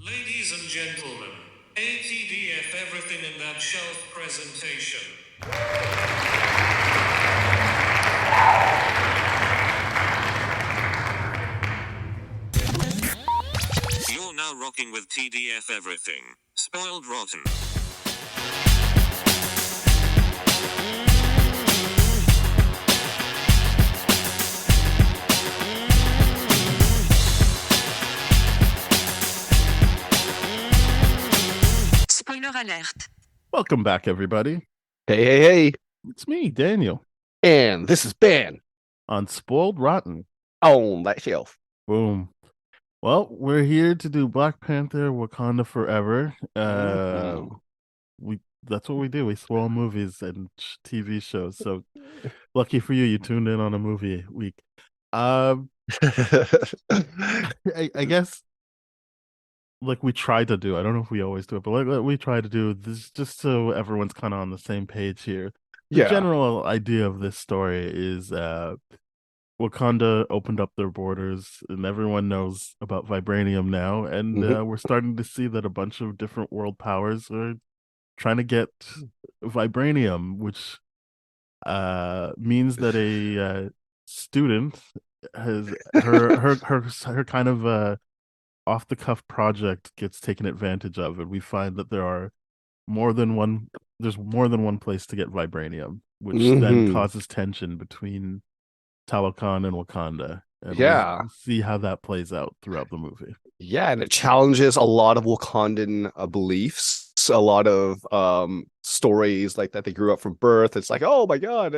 Ladies and gentlemen, ATDF everything in that shelf presentation. You're now rocking with TDF everything. Spoiled rotten. Spoiler alert. Welcome back, everybody. Hey, hey, hey. It's me, Daniel, And this is Ben on Spoiled Rotten. on that shelf. Boom. Well, we're here to do Black Panther Wakanda Forever. That's what we do. We spoil movies and TV shows. So lucky for you, you tuned in on a movie week. I guess like we try to do. I don't know if we always do it, but like we try to do this just so everyone's kind of on the same page here. The Yeah. general idea of this story is Wakanda opened up their borders, and everyone knows about vibranium now. And we're starting to see that a bunch of different world powers are trying to get vibranium, which means that a student has her kind of off the cuff project gets taken advantage of, and we find that there's more than one place to get vibranium, which then causes tension between Talokan and Wakanda. And Yeah. we'll see how that plays out throughout the movie. Yeah, and it challenges a lot of Wakandan beliefs, a lot of stories like that they grew up from birth. It's like, oh my god,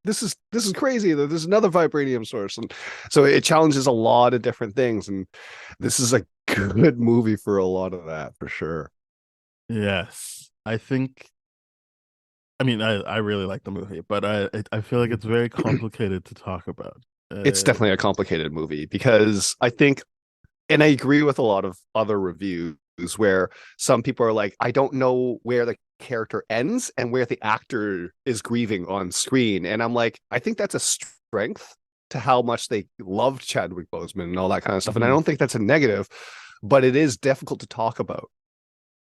this is crazy. There's another vibranium source, and so it challenges a lot of different things. And this is a good movie for a lot of that, for sure. Yes, I think. I mean, I really like the movie, but I feel like it's very complicated to talk about. It's definitely a complicated movie because I think, and I agree with a lot of other reviews where some people are like, I don't know where the character ends and where the actor is grieving on screen. And I'm like, I think that's a strength to how much they loved Chadwick Boseman and all that kind of stuff. And I don't think that's a negative, but it is difficult to talk about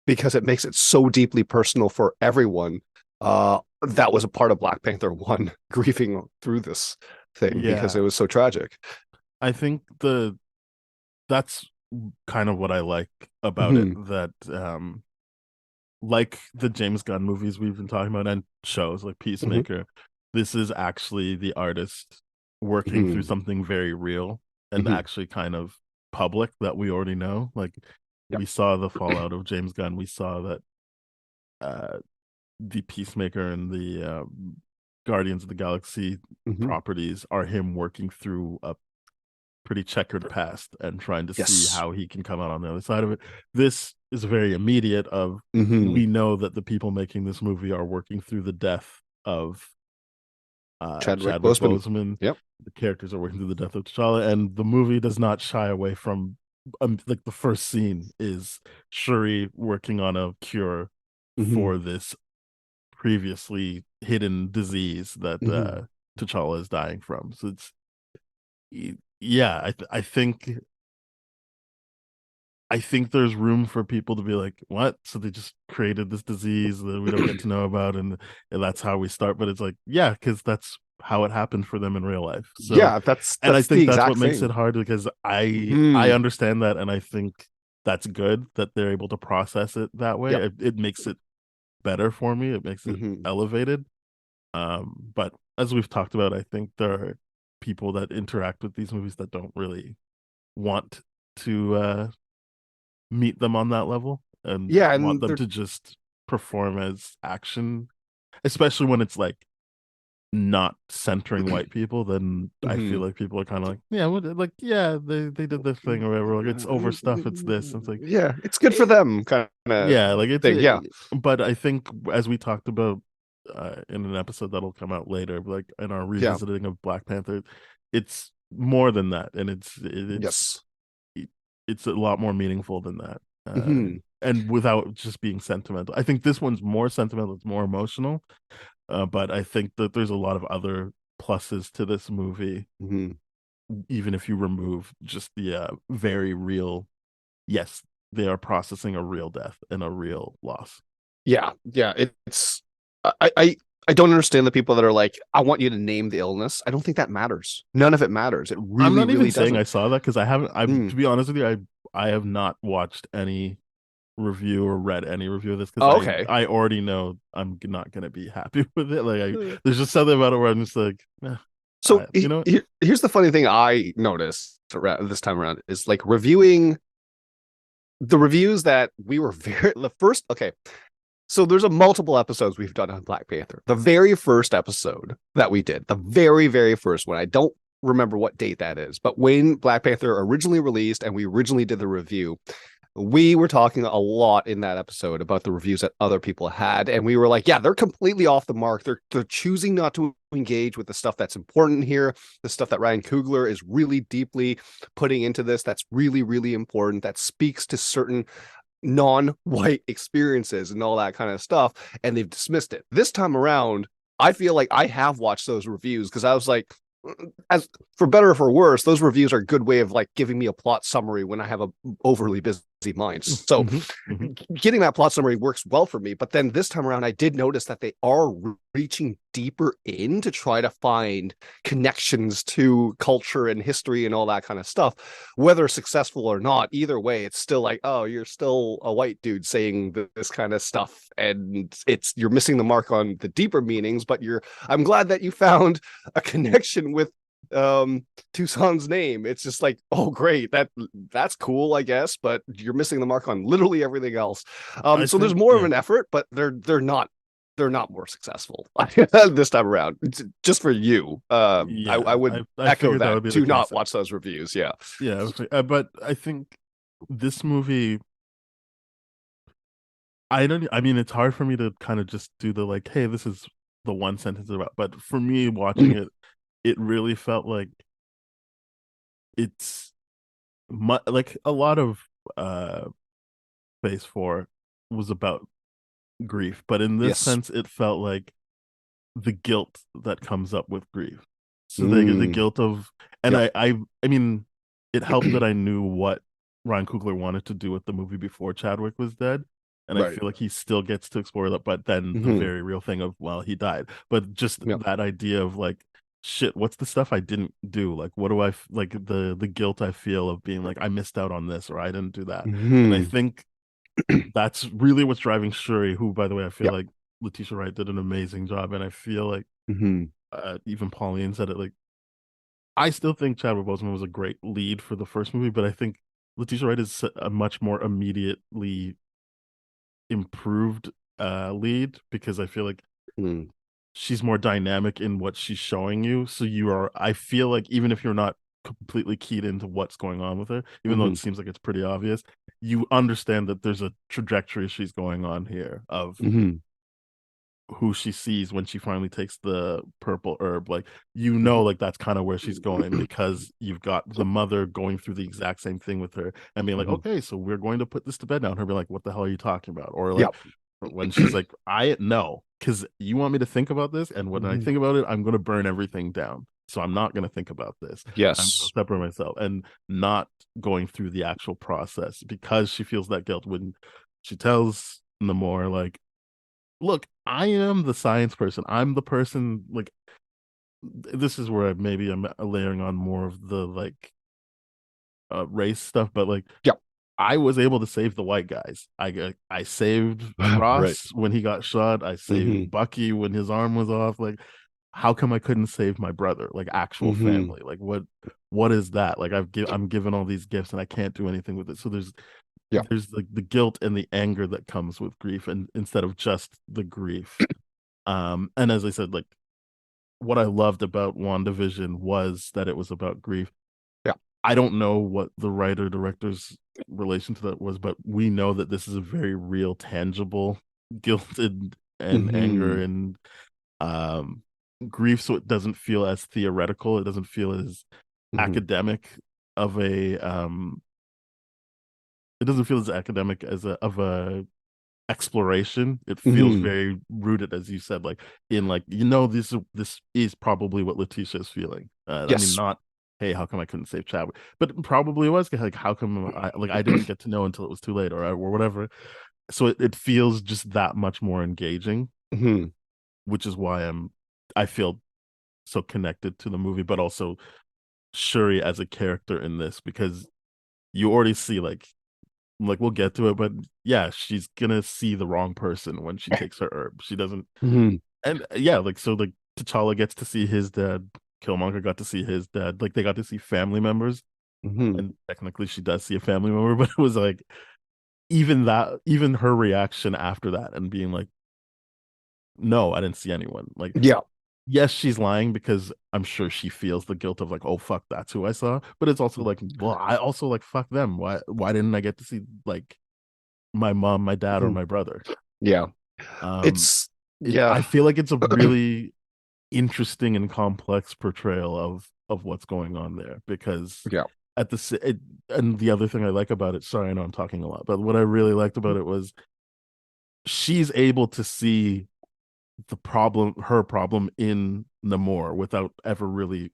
because it makes it so deeply personal for everyone that was a part of Black Panther 1 grieving through this thing because it was so tragic. I think that's kind of what I like about it, that like the James Gunn movies we've been talking about and shows like Peacemaker, this is actually the artist working through something very real and actually kind of public that we already know. Like we saw the fallout of James Gunn. We saw that the Peacemaker and the Guardians of the Galaxy properties are him working through a pretty checkered past and trying to see how he can come out on the other side of it. This is very immediate of we know that the people making this movie are working through the death of Chadwick Boseman. Yep. The characters are working through the death of T'Challa, and the movie does not shy away from like the first scene is Shuri working on a cure for this previously hidden disease that T'Challa is dying from. So it's I think there's room for people to be like, what? So they just created this disease that we don't get to know about, and that's how we start. But it's like, yeah, because that's how it happened for them in real life. So, that's and I think that's what thing. makes it hard because I understand that, and I think that's good that they're able to process it that way. It makes it better for me. It makes it elevated. But as we've talked about, I think there are people that interact with these movies that don't really want to meet them on that level and want them to just perform as action, especially when it's like not centering white people. Then I feel like people are kind of like, they did this thing or whatever. Like it's over stuff. It's this. It's like, it's good for them, kind of. Like it's thing, But I think as we talked about in an episode that'll come out later, like in our revisiting of Black Panther, it's more than that, and it's a lot more meaningful than that. And without just being sentimental. I think this one's more sentimental, it's more emotional. But I think that there's a lot of other pluses to this movie, even if you remove just the very real, yes, they are processing a real death and a real loss. Yeah, it's I don't understand the people that are like, I want you to name the illness. I don't think that matters. None of it matters. It I'm really, not even really saying I doesn't. saw that because I haven't. I Mm. To be honest with you, I have not watched any review or read any review of this because Oh, okay. I already know I'm not gonna be happy with it. Like Uh, there's just something about it where I'm just like, So you know, here's the funny thing I noticed this time around is like reviewing the reviews that we were very the first. Okay, so there's a multiple episodes we've done on Black Panther. The very first episode that we did, the very, very first one, I don't remember what date that is, but when Black Panther originally released and we originally did the review, we were talking a lot in that episode about the reviews that other people had, and we were like, yeah, they're completely off the mark. They're choosing not to engage with the stuff that's important here, the stuff that Ryan Coogler is really deeply putting into this that's really, really important, that speaks to certain non-white experiences and all that kind of stuff, and they've dismissed it. This time around, I feel like I have watched those reviews because I was like, as for better or for worse, those reviews are a good way of like giving me a plot summary when I have a overly busy mind. So getting that plot summary works well for me. But then this time around, I did notice that they are reaching deeper in to try to find connections to culture and history and all that kind of stuff. Whether successful or not, either way, it's still like, oh, you're still a white dude saying this kind of stuff, and you're missing the mark on the deeper meanings. But I'm glad that you found a connection with Tucson's name. It's just like, oh great, that's cool, I guess, but you're missing the mark on literally everything else. So there's more of an effort, but they're not more succcessful this time around. Just for you, I would echo that would be do the not case. watch those reviews. Yeah, but I think this movie, I mean, it's hard for me to kind of just do the like, hey, this is the one sentence about. But for me, watching it, it really felt like it's like a lot of Phase 4 was about grief, but in this yes, sense, it felt like the guilt that comes up with grief. So the guilt of, and yep. I mean, it helped that I knew what Ryan Coogler wanted to do with the movie before Chadwick was dead. And I Right. feel like he still gets to explore that, but then the very real thing of, well, he died. But just Yep. that idea of like, shit, what's the stuff I didn't do? Like, what do like the guilt I feel of being like, I missed out on this or I didn't do that. And I think that's really what's driving Shuri, who, by the way, I feel Yep. like Letitia Wright did an amazing job. And I feel like even Pauline said it, like, I still think Chadwick Boseman was a great lead for the first movie, but I think Letitia Wright is a much more immediately improved lead because I feel like she's more dynamic in what she's showing you. So I feel like even if you're not completely keyed into what's going on with her, even though it seems like it's pretty obvious, you understand that there's a trajectory she's going on here of who she sees when she finally takes the purple herb. Like, like that's kind of where she's going because you've got the mother going through the exact same thing with her and being like, okay, so we're going to put this to bed now. And her being like, what the hell are you talking about? Or like when she's like, I know, because you want me to think about this, and when I think about it, I'm going to burn everything down. So I'm not going to think about this. Yes. I'm going to separate myself and not going through the actual process because she feels that guilt when she tells Namor, like, look, I am the science person. I'm the person, like, this is where maybe I'm layering on more of the like race stuff, but like, I was able to save the white guys. I saved Ross when he got shot. I saved Bucky when his arm was off. Like, how come I couldn't save my brother? Like, actual family. Like, what is that? Like, I'm given all these gifts and I can't do anything with it. So there's like the guilt and the anger that comes with grief, and instead of just the grief. And as I said, like, what I loved about WandaVision was that it was about grief. I don't know what the writer director's relation to that was, but we know that this is a very real, tangible guilt and anger and grief. So it doesn't feel as theoretical. It doesn't feel as academic of a it doesn't feel as academic as a exploration. It feels very rooted, as you said, like in like, this is probably what Letitia is feeling. I mean, not hey, how come I couldn't save Chadwick? But probably it was like, how come I didn't get to know until it was too late, or whatever. So it feels just that much more engaging, Mhm. which is why I feel so connected to the movie, but also Shuri as a character in this, because you already see like we'll get to it, but yeah, she's gonna see the wrong person when she takes her herb. She doesn't, Mhm. and yeah, like so like T'Challa gets to see his dad, Killmonger got to see his dad, like they got to see family members, Mhm. and technically she does see a family member, but it was like even her reaction after that and being like, no, I didn't see anyone. Like, Yeah. yes, she's lying because I'm sure she feels the guilt of like, oh fuck, that's who I saw. But it's also like, well, I also like fuck them. Why didn't I get to see like my mom, my dad, or Mhm. my brother? Yeah. Um, It's yeah. I feel like it's a really interesting and complex portrayal of what's going on there, because Yeah. and the other thing I like about it, sorry, I know I'm talking a lot, but what I really liked about it was she's able to see her problem in Namor without ever really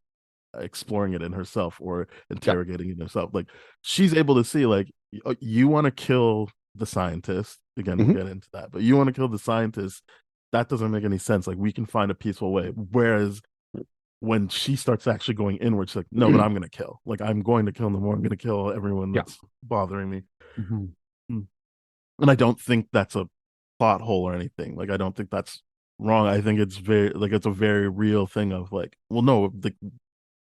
exploring it in herself or Yeah. interrogating it herself. Like she's able to see, like, you want to kill the scientist. Again, we'll Mhm. get into that, but you want to kill the scientist. That doesn't make any sense. Like we can find a peaceful way. Whereas when she starts actually going inward, she's like, no, but I'm gonna kill. Like I'm going to kill Namor. I'm gonna kill everyone Yeah. that's bothering me. Mhm. Mm. And I don't think that's a plot hole or anything. Like I don't think that's wrong. I think it's very like it's a very real thing of like, well, no,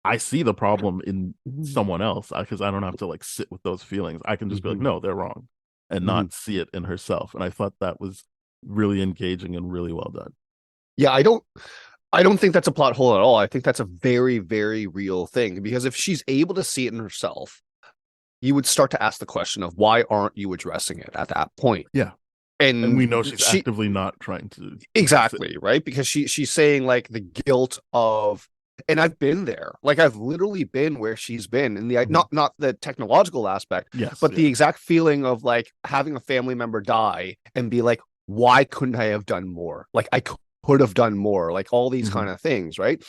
I see the problem in Mhm. someone else because I don't have to like sit with those feelings. I can just be like, Mhm. no, they're wrong, and Mhm. not see it in herself. And I thought that was really engaging and really well done. Yeah, I don't think that's a plot hole at all. I think that's a very, very real thing, because if she's able to see it in herself, you would start to ask the question of why aren't you addressing it at that point? Yeah, and we And know she's she actively not trying to address it. exactly, right? Because she's saying like the guilt of, and I've been there. Like I've literally been where she's been in the Mhm. not the technological aspect, Yes, but yeah. the exact feeling of like having a family member die and be like, why couldn't I have done more? Like I could have done more, like all these Mhm. kind of things, right?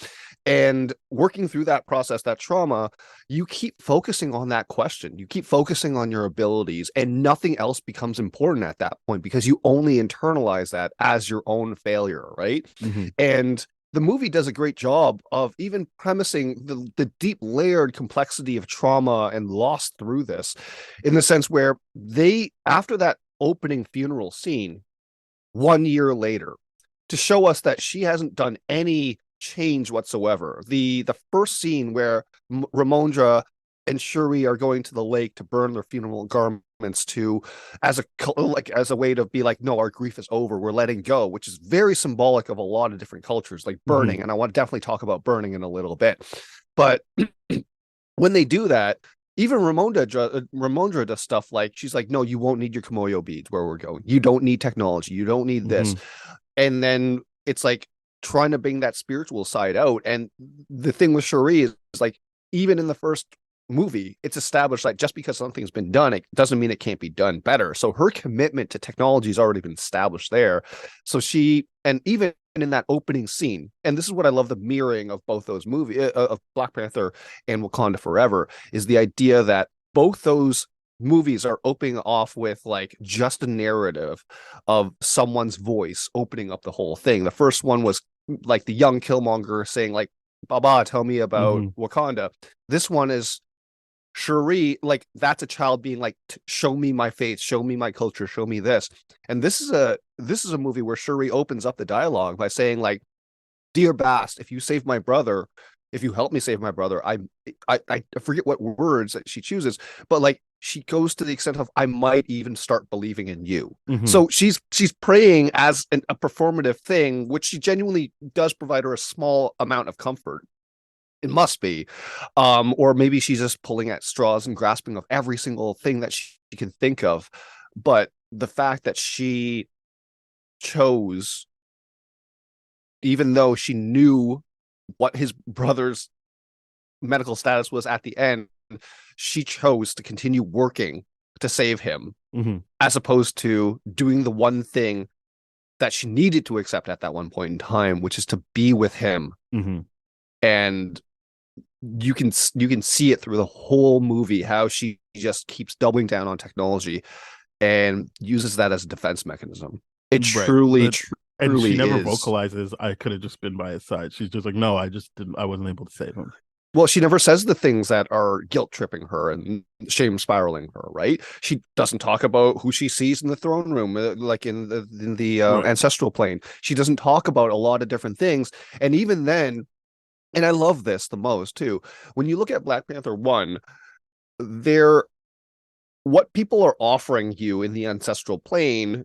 And working through that process, that trauma, you keep focusing on that question. You keep focusing on your abilities, and nothing else becomes important at that point because you only internalize that as your own failure, right? Mhm. And the movie does a great job of even premising the deep layered complexity of trauma and loss through this, in the sense where they, after that opening funeral scene, 1 year later, to show us that she hasn't done any change whatsoever. The first scene where Ramondra and Shuri are going to the lake to burn their funeral garments to, as a way to be like, no, our grief is over, we're letting go, which is very symbolic of a lot of different cultures, like Mhm. burning. And I want to definitely talk about burning in a little bit. But when they do that, even Ramondra does stuff like, she's like, no, you won't need your Komoyo beads where we're going. You don't need technology. You don't need this. Mhm. And then it's like trying to bring that spiritual side out. And the thing with Cherie is like, even in the first movie, it's established like just because something's been done, it doesn't mean it can't be done better. So her commitment to technology has already been established there. So and even in that opening scene, and this is what I love, the mirroring of both those movies, of Black Panther and Wakanda Forever, is the idea that both those movies are opening off with like just a narrative of someone's voice opening up the whole thing. The first one was like the young Killmonger saying like, Baba, tell me about Mhm. Wakanda. This one is Shuri, like that's a child being like, show me my faith, show me my culture, show me this. And this is a movie where Shuri opens up the dialogue by saying like, dear Bast, if you save my brother, if you help me save my brother, I forget what words that she chooses, but like she goes to the extent of, I might even start believing in you. Mhm. So she's praying as a performative thing, which she genuinely does provide her a small amount of comfort. It must be, or maybe she's just pulling at straws and grasping of every single thing that she can think of. But the fact that she chose, even though she knew what his brother's medical status was at the end, she chose to continue working to save him, Mhm. as opposed to doing the one thing that she needed to accept at that one point in time, which is to be with him. Mhm. And you can see it through the whole movie how she just keeps doubling down on technology and uses that as a defense mechanism. It Right. truly, And she truly never is. vocalizes, I could have just been by his side. She's just like, no, I just didn't, I wasn't able to save him. Well, she never says the things that are guilt tripping her and shame spiraling her, right? She doesn't talk about who she sees in the throne room, like in the Right. ancestral plane. She doesn't talk about a lot of different things, and even then, and I love this the most too. When you look at Black Panther 1, there what people are offering you in the ancestral plane,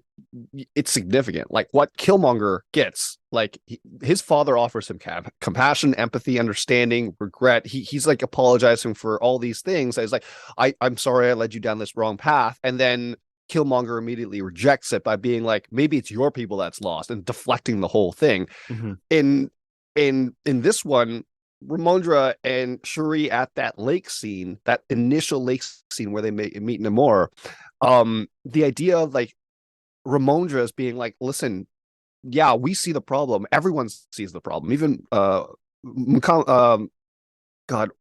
it's significant. Like what Killmonger gets, like his father offers him compassion, empathy, understanding, regret. He's like apologizing for all these things. He's like, I'm sorry I led you down this wrong path. And then Killmonger immediately rejects it by being like, maybe it's your people that's lost, and deflecting the whole thing. Mm-hmm. In this one, Ramondra and Shuri at that lake scene, that initial lake scene where they meet Namor, the idea of like Ramondra as being like, listen, yeah, we see the problem. Everyone sees the problem. Even God,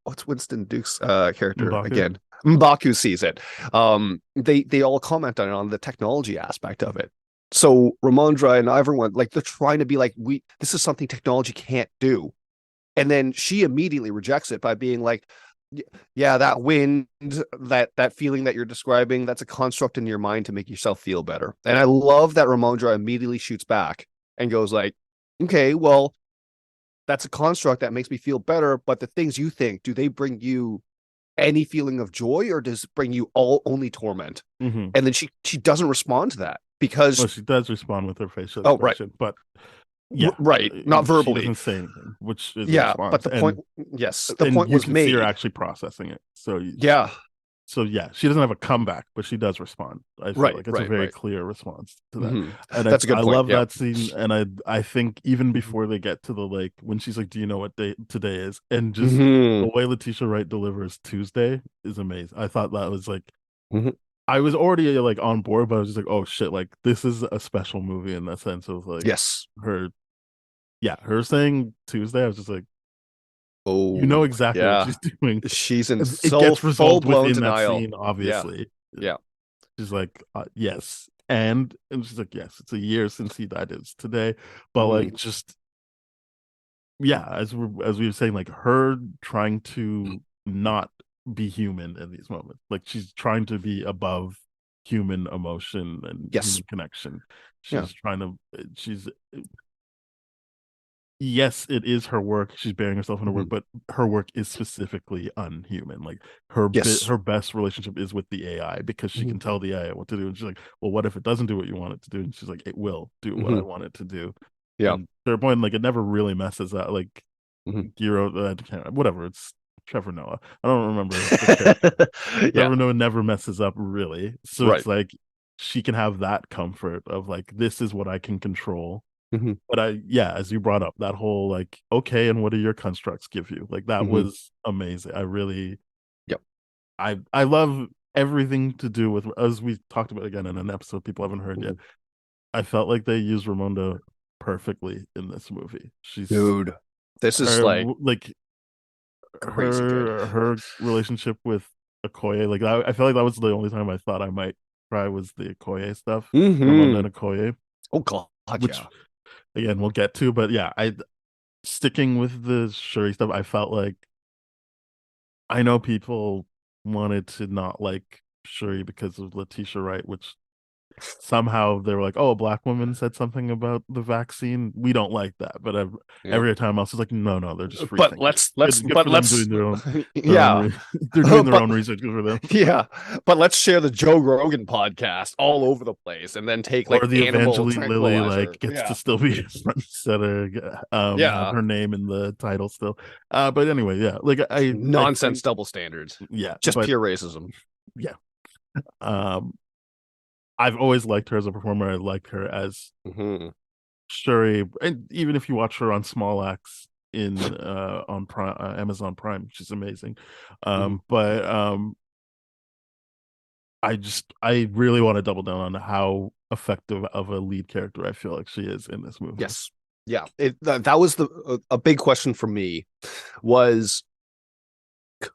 what's Winston Duke's character M'Baku? again? M'Baku sees it. They all comment on the technology aspect of it. So Ramondra and everyone, like, they're trying to be like, this is something technology can't do. And then she immediately rejects it by being like, yeah, that wind, that feeling that you're describing, that's a construct in your mind to make yourself feel better. And I love that Ramondra immediately shoots back and goes like, okay, well, that's a construct that makes me feel better, but the things you think, do they bring you any feeling of joy, or does it bring you only torment? Mm-hmm. And then she doesn't respond to that because well, she does respond with her facial expression, but yeah, right, not verbally. She doesn't say anything, which is yeah, a response. but the point, yes, the point you was can made. see her actually processing it. So yeah, she doesn't have a comeback, but she does respond. I feel like it's a very clear response to that. Mm-hmm. And that's a good I point. love that scene. And I think even before they get to the lake, when she's like, "Do you know what day today is?" and just the way Letitia Wright delivers Tuesday is amazing. I thought that was like. I was already like on board, but I was just like, "Oh shit!" Like this is a special movie in that sense of like, yes, her saying Tuesday. I was just like, oh, you know exactly what yeah, she's doing. she's in It so gets resolved full-blown within that denial. scene, obviously. Yeah. She's like, yes, and she's like, yes, it's a year since he died. It's today, but like, just as we were saying, like her trying to not be human in these moments, like she's trying to be above human emotion and human connection. She's trying to. She's yes, it is her work. She's bearing herself in her work, but her work is specifically unhuman. Like her best relationship is with the AI because she can tell the AI what to do. And she's like, well, what if it doesn't do what you want it to do? And she's like, it will do what I want it to do. Yeah. And to her point, like it never really messes up. Like Giro, whatever. It's Trevor Noah. I don't remember the character. Trevor Noah never messes up really. So it's like she can have that comfort of like, this is what I can control. But as you brought up that whole like, okay, and what do your constructs give you? Like that was amazing. I really, I love everything to do with, as we talked about again in an episode people haven't heard yet. I felt like they used Ramonda perfectly in this movie. She's this is like crazy good. Her relationship with Okoye. Like I felt like that was the only time I thought I might cry was the Okoye stuff. Ramonda and Okoye. Oh god, which again we'll get to, but I sticking with the Shuri stuff, I felt like I know people wanted to not like Shuri because of Letitia Wright, which somehow they were like, oh, a black woman said something about the vaccine. We don't like that. But every time else is like, no, they're just free. But let's doing their own they're doing their own research for them. Yeah, but let's share the Joe Rogan podcast all over the place, and then take like or the Evangeline Lilly like gets to still be front center. Have her name in the title still. But anyway, like nonsense double standards. Just pure racism. Yeah. I've always liked her as a performer. I like her as Shuri, and even if you watch her on Small Axe in on Amazon Prime, she's amazing. But I really want to double down on how effective of a lead character I feel like she is in this movie. Yes, that was a big question for me. Was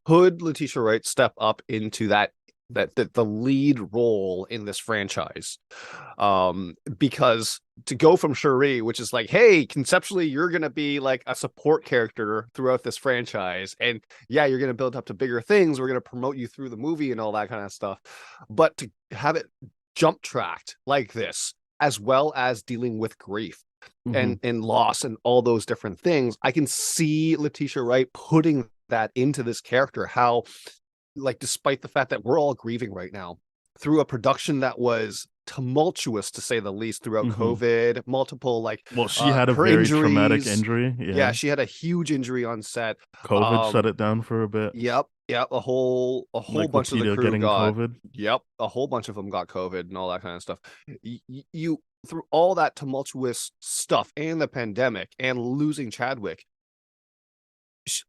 could Letitia Wright step up into that the lead role in this franchise? Because to go from Shuri, which is like, hey, conceptually you're gonna be like a support character throughout this franchise, and yeah, you're gonna build up to bigger things. We're gonna promote you through the movie and all that kind of stuff. But to have it jump tracked like this, as well as dealing with grief and loss and all those different things, I can see Letitia Wright putting that into this character. How, like, despite the fact that we're all grieving right now through a production that was tumultuous to say the least throughout COVID, multiple like well, she had a her very injuries. traumatic injury. Yeah, she had a huge injury on set. COVID shut it down for a bit. Yep, a whole Like bunch of the Letitia crew getting got COVID. Yep, a whole bunch of them got COVID and all that kind of stuff. You through all that tumultuous stuff and the pandemic and losing Chadwick,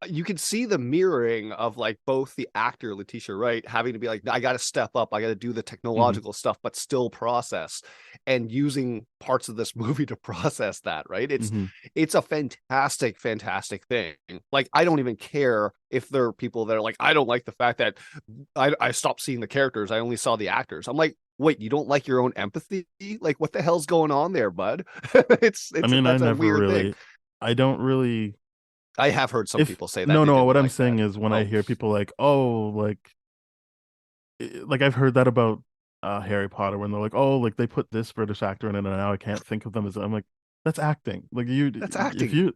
you can see the mirroring of like both the actor Letitia Wright having to be like, I got to step up, I got to do the technological stuff, but still process, and using parts of this movie to process that. Right? It's a fantastic thing. Like, I don't even care if there are people that are like, I don't like the fact that I stopped seeing the characters, I only saw the actors. I'm like, wait, you don't like your own empathy? Like, what the hell's going on there, bud? It's I mean, that's a weird thing. I don't really. I have heard some people say that. No. What I'm saying is, when I hear people like, oh, like I've heard that about Harry Potter, when they're like, oh, like they put this British actor in it, and now I can't think of them as. I'm like, that's acting. Like, that's acting. If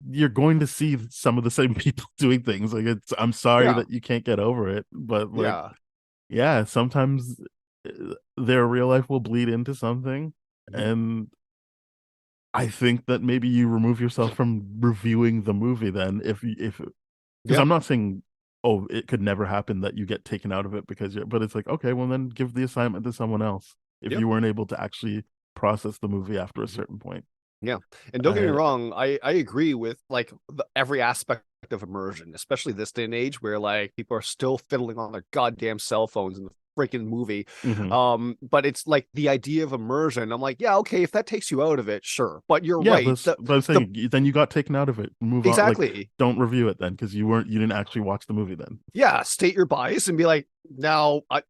you're going to see some of the same people doing things. Like, I'm sorry that you can't get over it, but like, yeah, sometimes their real life will bleed into something, and I think that maybe you remove yourself from reviewing the movie then, if because I'm not saying, oh, it could never happen that you get taken out of it but it's like, okay, well then give the assignment to someone else if you weren't able to actually process the movie after a certain point. Yeah, and don't get me wrong, I agree with like every aspect of immersion, especially this day and age where like people are still fiddling on their goddamn cell phones in the freaking movie. But it's like the idea of immersion. I'm like, yeah, okay, if that takes you out of it, sure. But you're right. But I'm saying then you got taken out of it. Move on. Like, don't review it then, because you didn't actually watch the movie then. Yeah, state your bias and be like, now I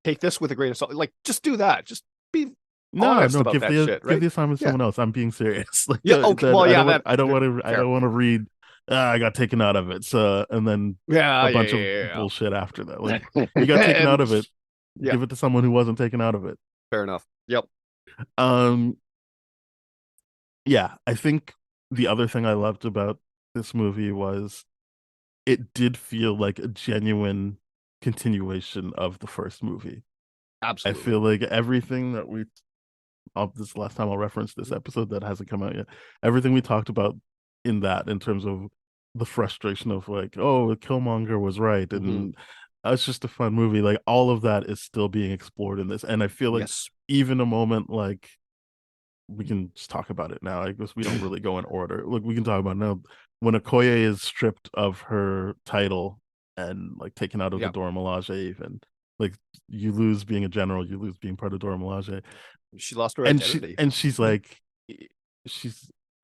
take this with a grain of salt. Like, just do that. Just be honest about that shit. Right? Give the assignment to someone else. I'm being serious. Like, yeah. Okay. Well, yeah. I don't want to read. I got taken out of it. So, and then a bunch of bullshit after that. Like, you got taken out of it. Give it to someone who wasn't taken out of it. Fair enough. Yep. Yeah, I think the other thing I loved about this movie was it did feel like a genuine continuation of the first movie. Absolutely. I feel like everything that this last time I'll reference this episode that hasn't come out yet. Everything we talked about in terms of the frustration of like, oh, Killmonger was right, and it's just a fun movie. Like, all of that is still being explored in this, and I feel like even a moment like, we can just talk about it now. I guess we don't really go in order. Look, we can talk about it now. When Okoye is stripped of her title and like taken out of the Dora Milaje, even like, you lose being a general, you lose being part of Dora Milaje. She lost her identity, and she's like,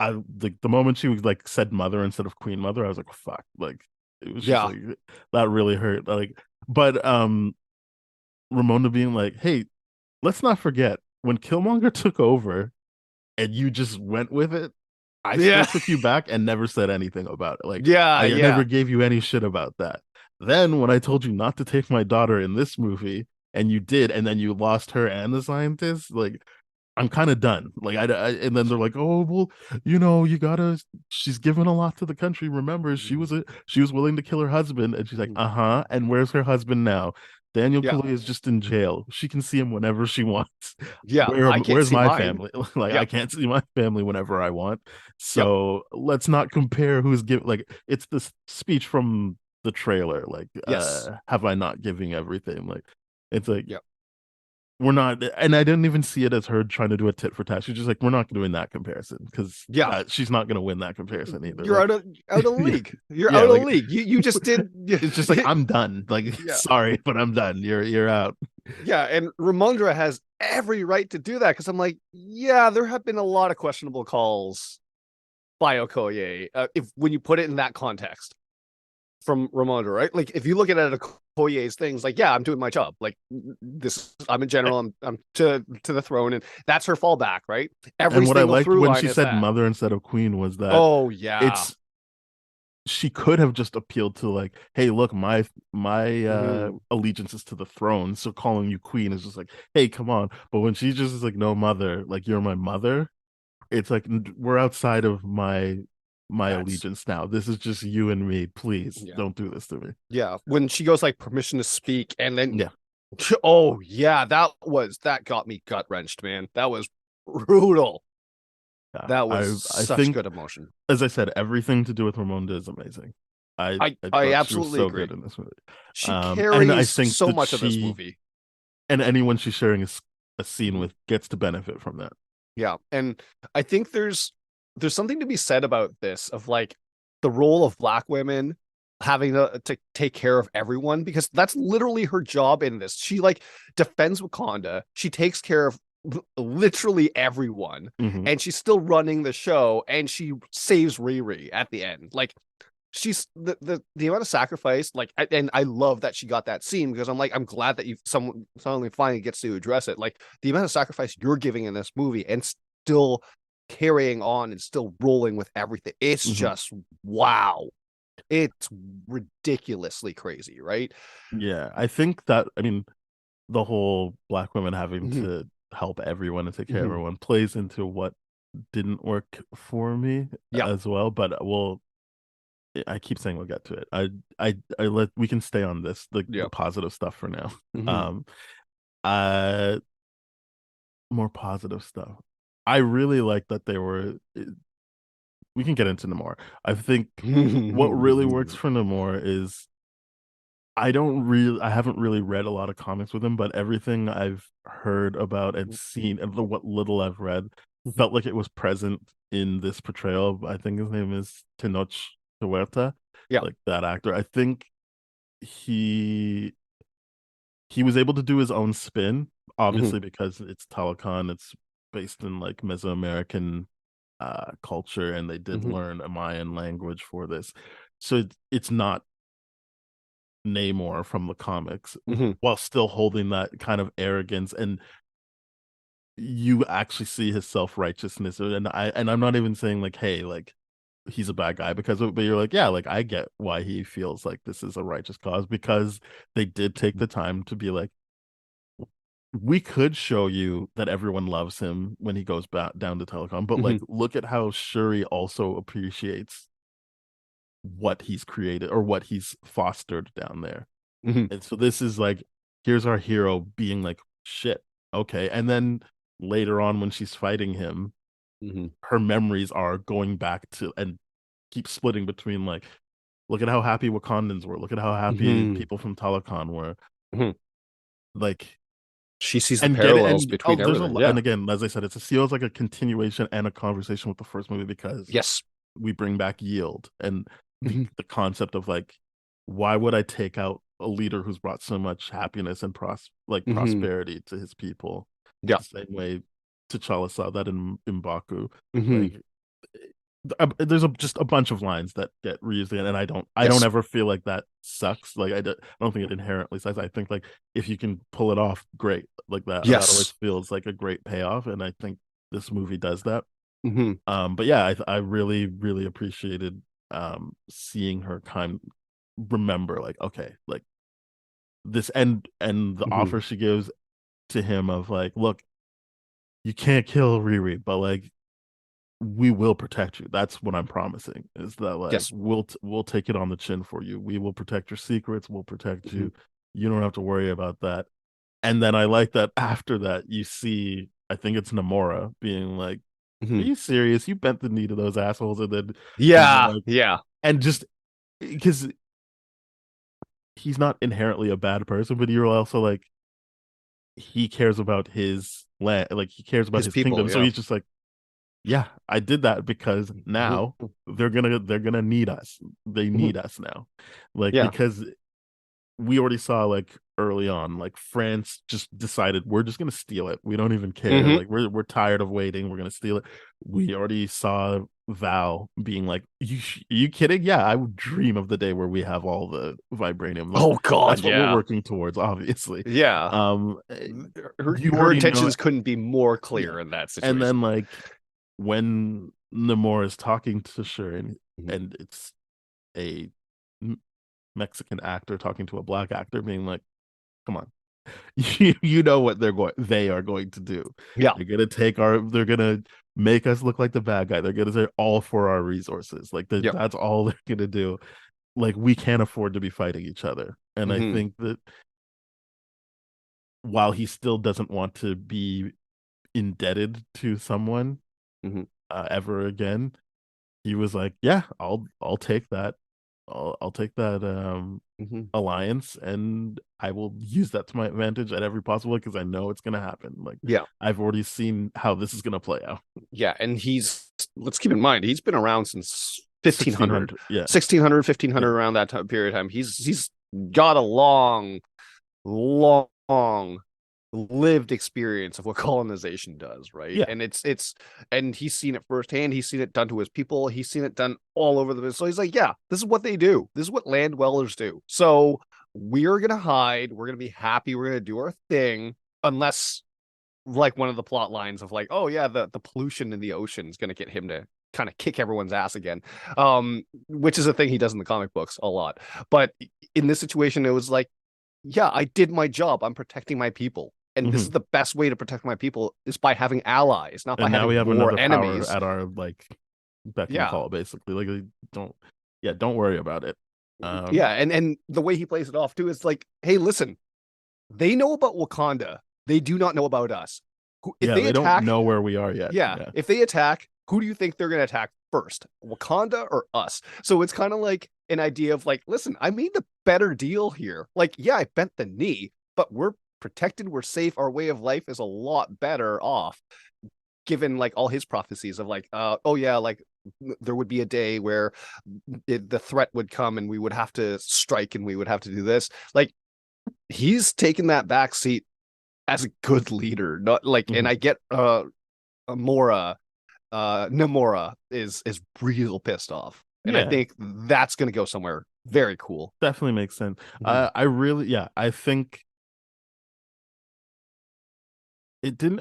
like the moment she was like said mother instead of Queen Mother, I was like, fuck, like it was just like, that really hurt. Like, but Ramona being like, hey, let's not forget when Killmonger took over and you just went with it, I still took you back and never said anything about it. Like, I never gave you any shit about that. Then when I told you not to take my daughter in this movie and you did, and then you lost her and the scientist, like, I'm kind of done. Like, and then they're like, oh, well, you gotta, she's given a lot to the country. Remember, she was willing to kill her husband. And she's like, and where's her husband now? Daniel Kaluuya is just in jail. She can see him whenever she wants. Yeah, where's my family? Like, I can't see my family whenever I want. So let's not compare who's giving. Like, it's the speech from the trailer. Like, have I not giving everything? Like, it's like, we're not, and I didn't even see it as her trying to do a tit for tat. She's just like, we're not doing that comparison because she's not going to win that comparison either. You're like, out of league. You're out of league. You just did. It's just like, I'm done. Like, sorry, but I'm done. You're out. Yeah, and Ramondra has every right to do that, because I'm like, there have been a lot of questionable calls by Okoye, when you put it in that context. from Ramonda, right? Like if you look at it at Okoye's things, like yeah, I'm doing my job. Like this, I'm in general. I'm to the throne, and that's her fallback, right? Every And what I single liked through when line she is said that. mother instead of queen was that Oh yeah. it's she could have just appealed to like, hey, look, my Hmm. allegiance is to the throne, so calling you queen is just like, hey, come on. But when she just is like, no, mother, like you're my mother, it's like we're outside of my That's allegiance now. This is just you and me. Please yeah. don't do this to me. Yeah. When she goes like permission to speak, and then Yeah. oh yeah, that got me gut wrenched, man. That was brutal. Yeah. That was I such think, good emotion. as I said, everything to do with Ramonda is amazing. I I thought she was absolutely so good agree. in this movie. She And I carries think so that much of this she movie. and anyone she's sharing a scene Mhm. with gets to benefit from that. Yeah, and I think there's something to be said about this of like the role of black women having to take care of everyone because that's literally her job in this. She like defends Wakanda. She takes care of literally everyone, Hmm. and she's still running the show, and she saves Riri at the end. Like she's the amount of sacrifice like and I love that she got that scene because I'm glad that you someone suddenly finally gets to address it, like the amount of sacrifice you're giving in this movie and still carrying on and still rolling with everything, it's Hmm. just wow, it's ridiculously crazy, right? Yeah, I think that I mean the whole black women having Mm-hmm. to help everyone and take care of Mm-hmm. everyone plays into what didn't work for me Yeah. as well. But I keep saying we'll get to it. I let we can stay on this the Yeah. positive stuff for now. Mm-hmm. Um, uh, more positive stuff. I really like that they were. We can get into Namor. I think what really works for Namor is I haven't really read a lot of comics with him, but everything I've heard about and seen and what little I've read felt like it was present in this portrayal. I think his name is Tenoch Huerta, Yeah. like that actor. I think he he was able to do his own spin, Mm-hmm. obviously because it's Telecon, it's based in like Mesoamerican culture, and they did Mm-hmm. learn a Mayan language for this. So it's not Namor from the comics Mm-hmm. while still holding that kind of arrogance, and you actually see his self-righteousness, and I'm not even saying like, hey, like he's a bad guy because of it, but you're like, yeah, like I get why he feels like this is a righteous cause because they did take the time to be like, we could show you that everyone loves him when he goes back down to Telecom, but Mm-hmm. like look at how Shuri also appreciates what he's created or what he's fostered down there. Mm-hmm. And so this is like, here's our hero being like, shit, okay. And then later on, when she's fighting him, Mm-hmm. her memories are going back to and keep splitting between like, look at how happy Wakandans were, look at how happy Mm-hmm. people from Telecon were, Mm-hmm. like, She sees the and get it. parallels And oh, between there's a everything. lot. Yeah. And again, as I said, it feels like a continuation and a conversation with the first movie because Yes. we bring back yield and the Mm-hmm. the concept of like, why would I take out a leader who's brought so much happiness and Mm-hmm. prosperity to his people Yeah. the same way T'Challa saw that in Baku. Mm-hmm. Like there's just a bunch of lines that get reused again, and I don't Yes. ever feel like that sucks. Like I don't think it inherently sucks. I think like if you can pull it off, great. Like that always Yes. feels like a great payoff, and I think this movie does that. Mm-hmm. But yeah, I really really appreciated seeing her remember like, okay, like this, and the Mm-hmm. offer she gives to him of like, look, you can't kill Riri, but like we will protect you. That's what I'm promising, is that like Yes. we'll take it on the chin for you. We will protect your secrets, we'll protect Mm-hmm. you. You don't have to worry about that. And then I like that after that you see, I think it's Namora being like, are Mm-hmm. you serious? You bent the knee to those assholes, and then Yeah. like, Yeah. and just because he's not inherently a bad person, but you're also like, he cares about his land, like he cares about His his people. kingdom. So Yeah. he's just like, yeah, I did that because now Mm-hmm. they're gonna need us. They Mm-hmm. need us now. Like Yeah. because we already saw like early on, like France just decided we're just gonna steal it. We don't even care. Like we're tired of waiting. We're gonna steal it. We already saw Val being like, you kidding? Yeah, I would dream of the day where we have all the vibranium. Like, Oh God, that's what we're working towards, obviously. Yeah. You Her already intentions know, couldn't be more clear in that situation. and then like when Namor is talking to Shuri, and it's a Mexican actor talking to a black actor, being like, "Come on, you know what they are going to do. Yeah, they're gonna make us look like the bad guy. They're gonna say all for our resources. Like that's all they're gonna do. Like we can't afford to be fighting each other." And I think that while he still doesn't want to be indebted to someone ever again, he was like, "Yeah, I'll take that. I'll take that alliance, and I will use that to my advantage at every possible, because I know it's gonna happen. Like, I've already seen how this is gonna play out." Yeah, and let's keep in mind, he's been around since 1500, 1600, 1500 around that time period of time. He's got a long lived experience of what colonization does, right? And and he's seen it firsthand. He's seen it done to his people. He's seen it done all over the place. So he's like, yeah, this is what they do. This is what land dwellers do. So we're gonna hide. We're gonna be happy. We're gonna do our thing, unless like one of the plot lines of like, oh yeah, the pollution in the ocean is gonna get him to kind of kick everyone's ass again, which is a thing he does in the comic books a lot. But in this situation, it was like, yeah, I did my job. I'm protecting my people. And this is the best way to protect my people, is by having allies, not by having more enemies at our like beck and call, basically. Like, don't worry about it. And the way he plays it off too is like, hey, listen, they know about Wakanda. They do not know about us. If they attack, don't know where we are yet. If they attack, who do you think they're going to attack first, Wakanda or us? So it's kind of like an idea of like, listen, I made the better deal here. Like, yeah, I bent the knee, but we're protected, we're safe, our way of life is a lot better off, given like all his prophecies of like, oh yeah, like there would be a day where the threat would come and we would have to strike and we would have to do this. Like, he's taken that back seat as a good leader, not like, and I get Namora is real pissed off, and I think that's gonna go somewhere very cool. Definitely makes sense. I think it didn't.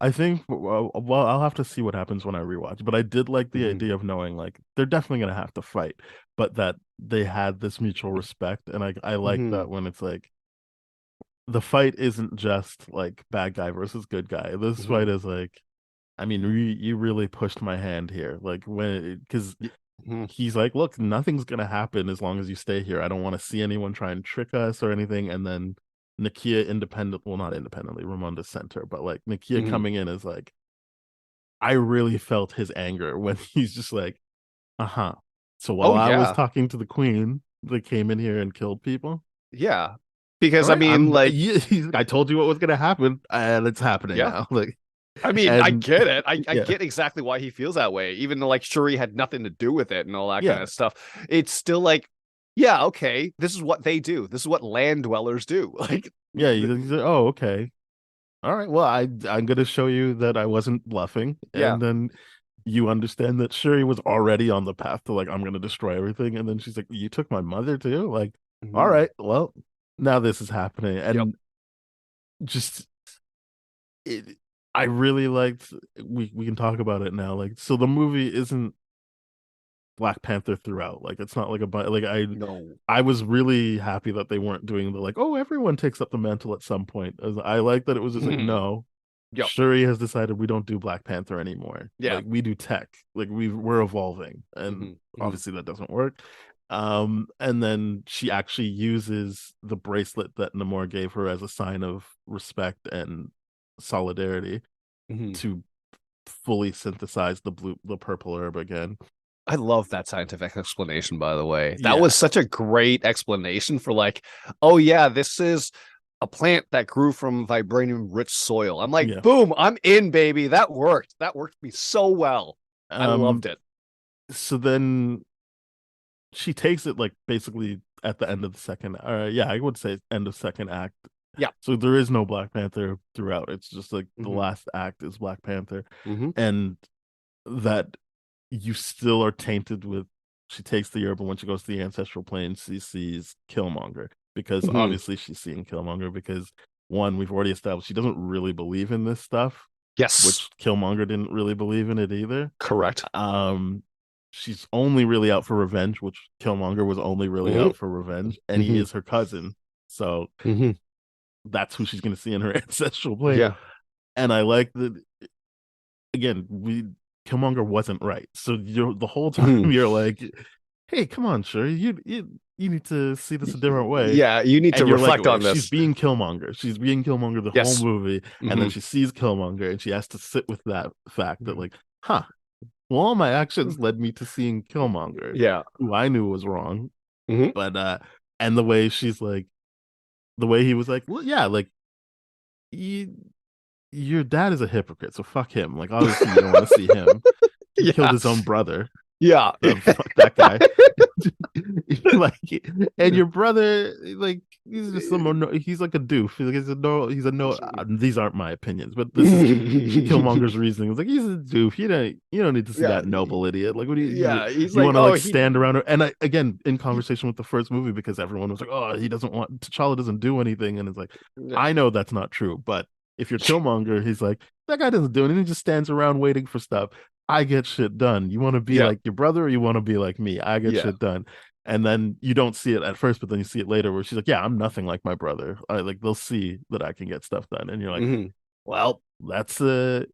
I think. Well, I'll have to see what happens when I rewatch. But I did like the idea of knowing like they're definitely gonna have to fight, but that they had this mutual respect, and I like that when it's like the fight isn't just like bad guy versus good guy. This fight is like, I mean, you really pushed my hand here. Like because he's like, look, nothing's gonna happen as long as you stay here. I don't want to see anyone try and trick us or anything. And then Nakia not independently, Ramonda's center, but like Nakia coming in is like, I really felt his anger when he's just like, so while I was talking to the queen, they came in here and killed people. Yeah, because I mean, I told you what was gonna happen, and it's happening now. Like, I mean, I get it. I get exactly why he feels that way, even though like Shuri had nothing to do with it and all that kind of stuff. It's still like, yeah, okay, this is what they do. This is what land dwellers do. Like, he's like, oh, okay, all right. Well, I'm gonna show you that I wasn't bluffing, and then you understand that Shuri was already on the path to like, I'm gonna destroy everything, and then she's like, you took my mother too. Like, all right, well, now this is happening, and just I really liked. We can talk about it now. Like, so the movie isn't Black Panther throughout. Like, it's not like I was really happy that they weren't doing the like, oh, everyone takes up the mantle at some point. I like that it was just like, no, Shuri has decided we don't do Black Panther anymore. Like, we do tech. Like, we're evolving, and obviously that doesn't work. And then she actually uses the bracelet that Namor gave her as a sign of respect and solidarity to fully synthesize the purple herb again. I love that scientific explanation, by the way. That was such a great explanation for like, oh yeah, this is a plant that grew from vibranium rich soil. I'm like, boom, I'm in, baby. That worked. That worked me so well. I loved it. So then she takes it like basically at the end of the second. Yeah, I would say end of second act. Yeah. So there is no Black Panther throughout. It's just like the Mhm. last act is Black Panther, Mhm. and that you still are tainted with. She takes the herb, but when she goes to the ancestral plane, she sees Killmonger because Mhm. obviously she's seeing Killmonger because one, we've already established she doesn't really believe in this stuff, Yes, which Killmonger didn't really believe in it either. correct. Um, she's only really out for revenge, which Killmonger was only really Mhm. out for revenge, and he Mhm. is her cousin, so Mhm. that's who she's going to see in her ancestral plane. Yeah. And I like that again. We Killmonger wasn't right, so you're the whole time Mhm. you're like, "Hey, come on, sure, you need to see this a different way." Yeah, you need to And you're like, reflect on she's this. being Killmonger. She's being Killmonger the whole Yes. movie, and then Mhm. she sees Killmonger, and she has to sit with that fact that like, huh, well, all my actions led me to seeing Killmonger, Yeah. who I knew was wrong. Mhm. But and the way she's like, the way he was like, well, yeah, like you, your dad is a hypocrite, so fuck him. Like, obviously, you don't want to see him. He killed Yeah. his own brother. Yeah. Fuck that guy. Like, and your brother, like, he's just he's like a doof. He's a no. These aren't my opinions, but this is Killmonger's reasoning. It's like he's a doof. You don't need to see Yeah. that noble idiot. Like, what do Yeah. He's you like, want to oh, like he. stand around? And I again in conversation with the first movie because everyone was like, oh, he doesn't want T'Challa doesn't do anything, and it's like I know that's not true, but if you're Killmonger, he's like that guy doesn't do anything. He just stands around waiting for stuff. I get shit done. You want to be Yeah. like your brother, or you want to be like me? I get Yeah. shit done. And then you don't see it at first, but then you see it later where she's like, yeah, I'm nothing like my brother. Like they'll see that I can get stuff done. And you're like, Mhm. well, that's I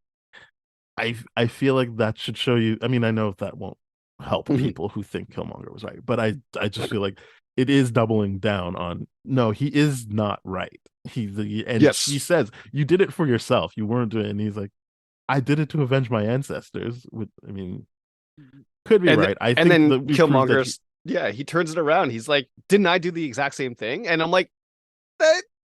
feel like that should show you. I mean, I know that won't help Mhm. people who think Killmonger was right, but I just feel like it is doubling down on no, he is not right. And she Yes. says, you did it for yourself. You weren't doing it. And he's like, I did it to avenge my ancestors. I mean, could be And right. I and think then that we proved that Killmonger's yeah, he turns it around. He's like, "Didn't I do the exact same thing?" And I'm like,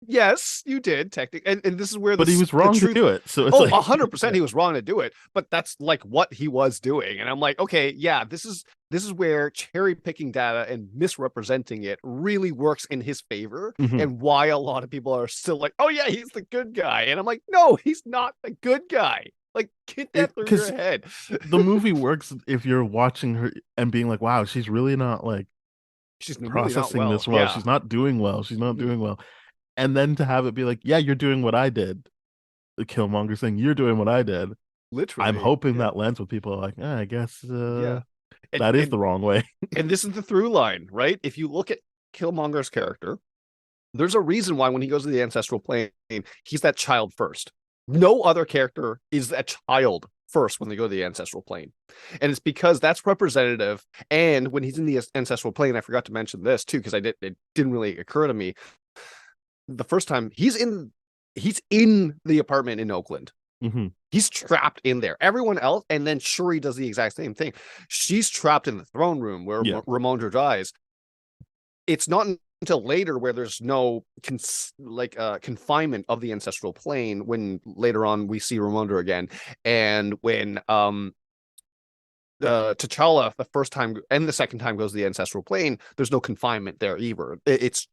yes, you did, technically." And this is where but he was the wrong to truth. do it. So it's Oh, like, 100% he was wrong to do it, but that's like what he was doing. And I'm like, okay, yeah, this is where cherry picking data and misrepresenting it really works in his favor, mhm. and why a lot of people are still like, oh yeah, he's the good guy. And I'm like, no, he's not the good guy. Like, get that through your Because head. the movie works if you're watching her and being like, wow, she's really not like She's really not processing well. this well. Yeah. She's not doing well. She's not Mhm. doing well. And then to have it be like, yeah, you're doing what I did. The Killmonger saying, you're doing what I did. I'm Literally. hoping Yeah. that lands with people like, I guess Yeah. And, that is and the wrong way. and this is the through line, right? If you look at Killmonger's character, there's a reason why when he goes to the ancestral plane, he's that child first. No other character is a child first when they go to the ancestral plane. And it's because that's representative. And when he's in the ancestral plane, I forgot to mention this too, because it didn't really occur to me. The first time he's in the apartment in Oakland. Mm-hmm. He's trapped in there. Everyone else, and then Shuri does the exact same thing. She's trapped in the throne room where Yeah. Ramonda dies. It's not until later where there's no confinement of the ancestral plane when later on we see Ramonda again, and when T'Challa the first time and the second time goes to the ancestral plane, there's no confinement there either. It's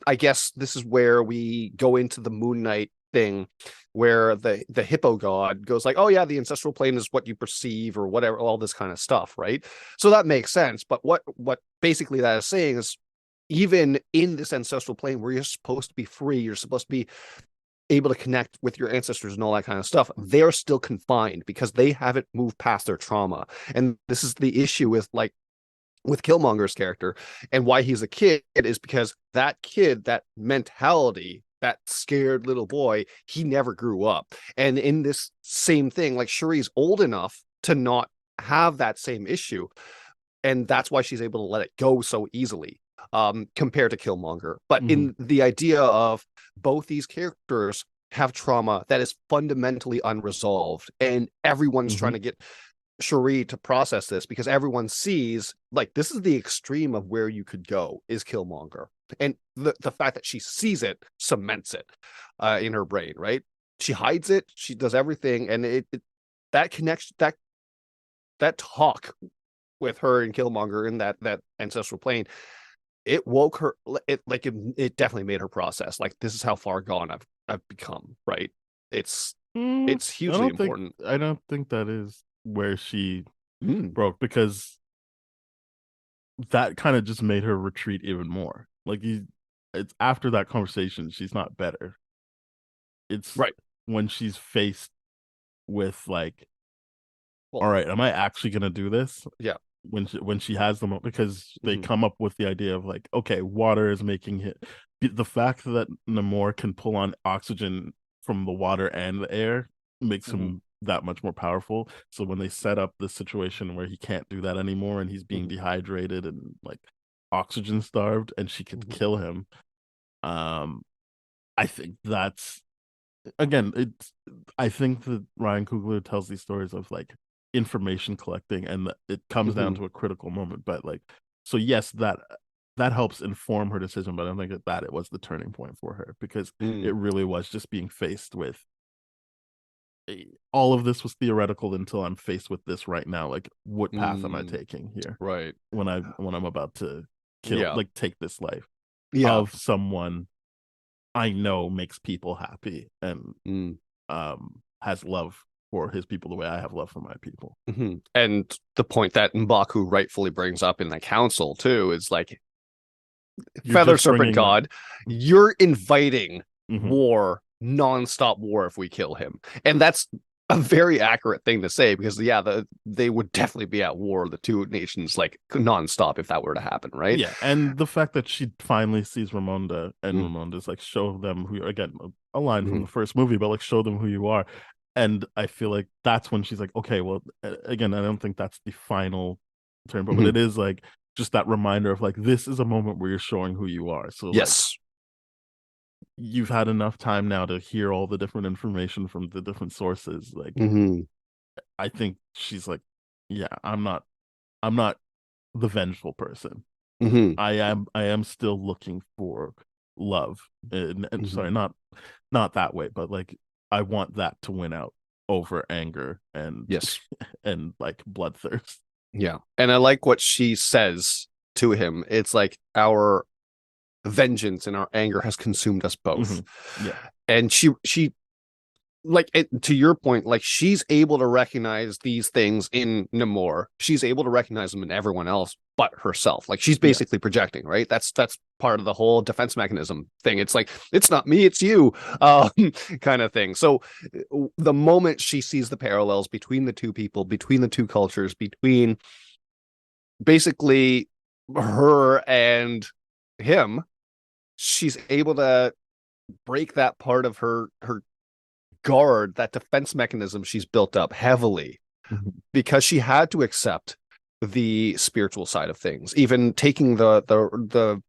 I guess this is where we go into the Moon Knight thing where the hippo god goes like, oh yeah, the ancestral plane is what you perceive or whatever, all this kind of stuff, right? So that makes sense. But what basically that is saying is even in this ancestral plane where you're supposed to be free, you're supposed to be able to connect with your ancestors and all that kind of stuff, they're still confined because they haven't moved past their trauma. And this is the issue with Killmonger's character and why he's a kid is because that kid, that mentality, that scared little boy, he never grew up. And in this same thing, like Shuri's old enough to not have that same issue. And that's why she's able to let it go so easily compared to Killmonger. But Mm-hmm. in the idea of both these characters have trauma that is fundamentally unresolved, and everyone's Mm-hmm. trying to get Shuri to process this because everyone sees like this is the extreme of where you could go is Killmonger. And the fact that she sees it cements it in her brain, right? She hides it, she does everything, and it that connection, that talk with her and Killmonger in that ancestral plane, it woke her. It definitely made her process. Like, this is how far gone I've become. Right? It's it's hugely important. I don't think that is where she Mm. broke, because that kind of just made her retreat even more. Like, it's after that conversation, she's not better. It's Right. when she's faced with like, Well, all right, am I actually gonna do this? yeah. When she has them, because they Mhm. come up with the idea of like, okay, water is making it. The fact that Namor can pull on oxygen from the water and the air makes Mhm. him that much more powerful. So when they set up the situation where he can't do that anymore and he's being Mhm. dehydrated and like oxygen starved, and she could Mhm. kill him, um, I think that's, again, it's, I think that Ryan Coogler tells these stories of like information collecting, and it comes down Mhm. to a critical moment. But like, so yes, that helps inform her decision, but I don't think that it was the turning point for her, because Mm. it really was just being faced with all of this was theoretical until I'm faced with this right now. Like, what path am I Mm. taking here Right. when I'm about to Yeah. take this life Yeah. of someone I know makes people happy and Mm. has love for his people the way I have love for my people. Mhm. And the point that M'Baku rightfully brings up in the council too is like, You're Feather just Serpent bringing God, you're inviting Mhm. war, nonstop war if we kill him. And that's a very accurate thing to say, because they would definitely be at war, the two nations, like nonstop, if that were to happen, right? Yeah, and the fact that she finally sees Ramonda, and Mm. Ramonda's like, show them who you're, again, a line from Mm-hmm. the first movie, but like, show them who you are. And I feel like that's when she's like, okay, well, again, I don't think that's the final turn, but Mm-hmm. it is like just that reminder of like, this is a moment where you're showing who you are. So like, Yes. you've had enough time now to hear all the different information from the different sources. Like, Mm-hmm. I think she's like, yeah, I'm not the vengeful person. Mm-hmm. I am still looking for love. And Mm-hmm. sorry, not that way, but like, I want that to win out over anger and Yes. and like bloodthirst. Yeah. And I like what she says to him. It's like, our vengeance and our anger has consumed us both. Yeah. And she like, to your point, like, she's able to recognize these things in Namor. She's able to recognize them in everyone else but herself. Like, she's Yeah. basically projecting, right? That's part of the whole defense mechanism thing. It's like, it's not me, it's you, kind of thing. So the moment she sees the parallels between the two people, between the two cultures, between basically her and him, she's able to break that part of her guard, that defense mechanism she's built up heavily, Mhm. because she had to accept the spiritual side of things, even taking the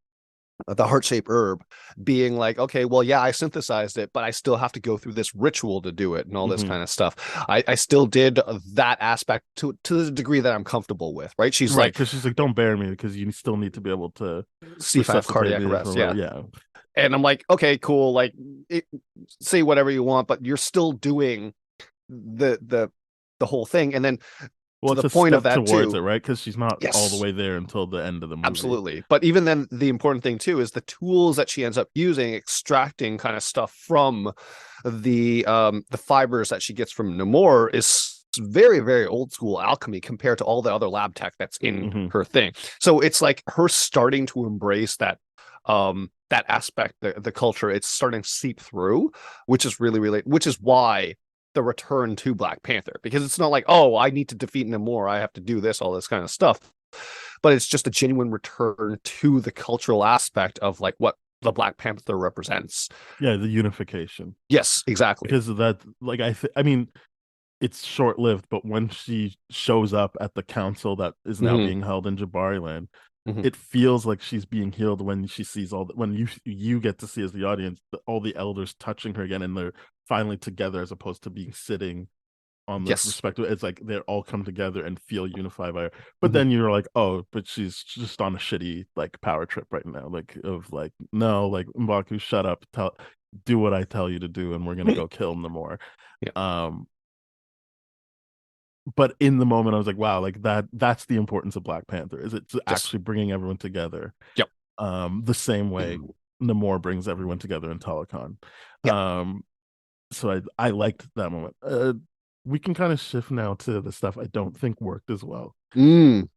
heart-shaped herb, being like, okay, well, yeah, I synthesized it, but I still have to go through this ritual to do it and all this Mhm. kind of stuff. I still did that aspect to the degree that I'm comfortable with, right? She's Right, like, because she's like, don't bury me, because you still need to be able to C5 resuscitate cardiac me arrest, from, yeah. yeah. And I'm like, okay, cool, like, say whatever you want, but you're still doing the whole thing. And then Well, to it's the a point of step that towards too, it, right? Because she's not all the yes, way there until the end of the movie. absolutely. But even then, the important thing too is the tools that she ends up using, extracting kind of stuff from the fibers that she gets from Namor, is very, very old school alchemy compared to all the other lab tech that's in Mhm. her thing. So it's like her starting to embrace that aspect, the culture. It's starting to seep through, which is really, which is why the return to Black Panther, because it's not like, oh, I need to defeat Namor, I have to do this, all this kind of stuff, but it's just a genuine return to the cultural aspect of like what the Black Panther represents. Yeah, the unification. Yes, exactly. Because of that, like, I mean, it's short lived, but when she shows up at the council that is now Mm-hmm. being held in Jabari land, Mm-hmm. it feels like she's being healed when she sees when you get to see, as the audience, all the elders touching her again, and they're finally together, as opposed to being sitting on the Yes. respective. It's like they're all come together and feel unified by her. But Mm-hmm. then you're like, oh, but she's just on a shitty like power trip right now. Like, of like, no, like, Mbaku, shut up, do what I tell you to do, and we're gonna go kill Namor. Yeah. Um, but in the moment I was like, wow, like that's the importance of Black Panther, is it's Yes. actually bringing everyone together. Yep. The same way Namor brings everyone together in Telecon. Yep. So I liked that moment. We can kind of shift now to the stuff I don't think worked as well. Mm.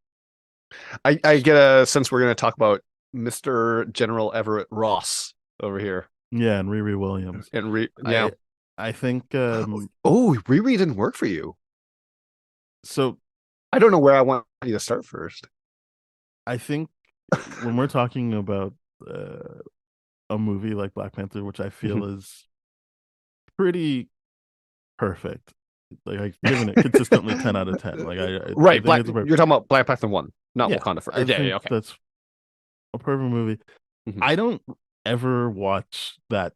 I get a sense we're going to talk about Mr. General Everett Ross over here. Yeah, and Riri Williams. And yeah. I think Oh, Riri didn't work for you. so I don't know where I want you to start first. I think when we're talking about a movie like Black Panther, which I feel is pretty perfect, like I've given it consistently 10 out of 10. Like I Right, think Black. it's a You're talking about Black Panther 1, not yeah, Wakanda for. I Yeah, think yeah, okay. that's a perfect movie. Mhm. I don't ever watch that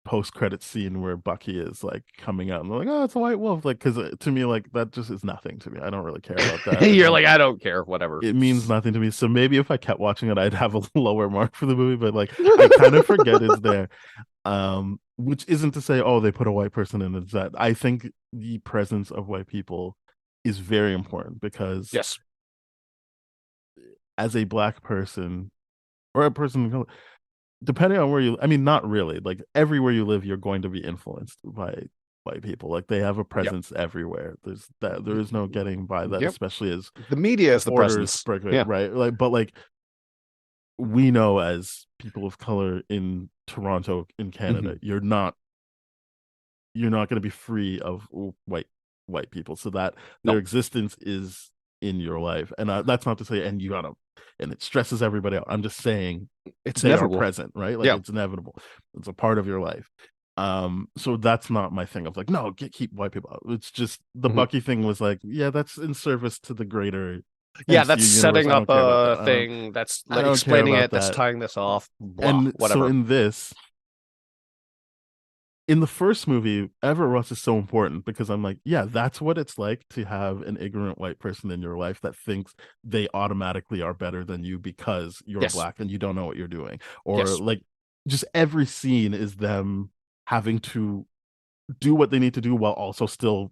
post-credit scene where Bucky is like coming out and they're like, oh, it's a white wolf, like, because to me, like, that just is nothing to me. I don't really care about that. You're like, I don't care, whatever. It means nothing to me. So maybe if I kept watching it, I'd have a lower mark for the movie, but like I kind of forget it's there. Which isn't to say, oh, they put a white person in. It's that I think the presence of white people is very important, because Yes. as a Black person or a person of color, depending on where you, I mean, not really, like everywhere you live, you're going to be influenced by white people. Like they have a Yep. presence everywhere. There is no getting by that, Yep. especially as The media is the borders presence. break, Yeah. right? Like, but like we know as people of color in Toronto, in Canada, you're not going to be free of white people, so that their No, existence is in your life. And that's not to say, and you gotta, and it stresses everybody out. I'm just saying it's they are inevitable. present, right? Like Yeah. it's inevitable. It's a part of your life. So that's not my thing of like, no, keep white people out. It's just the Mhm. Bucky thing was like, yeah, that's in service to the greater Yeah, MCU that's universe. setting I up don't care about that. a thing. That's I don't care explaining about it. That's that. tying this off. Blah, And so whatever. in this, in the first movie, Everett Ross is so important because I'm like, yeah, that's what it's like to have an ignorant white person in your life that thinks they automatically are better than you because you're Yes. Black and you don't know what you're doing. Or Yes. like, just every scene is them having to do what they need to do while also still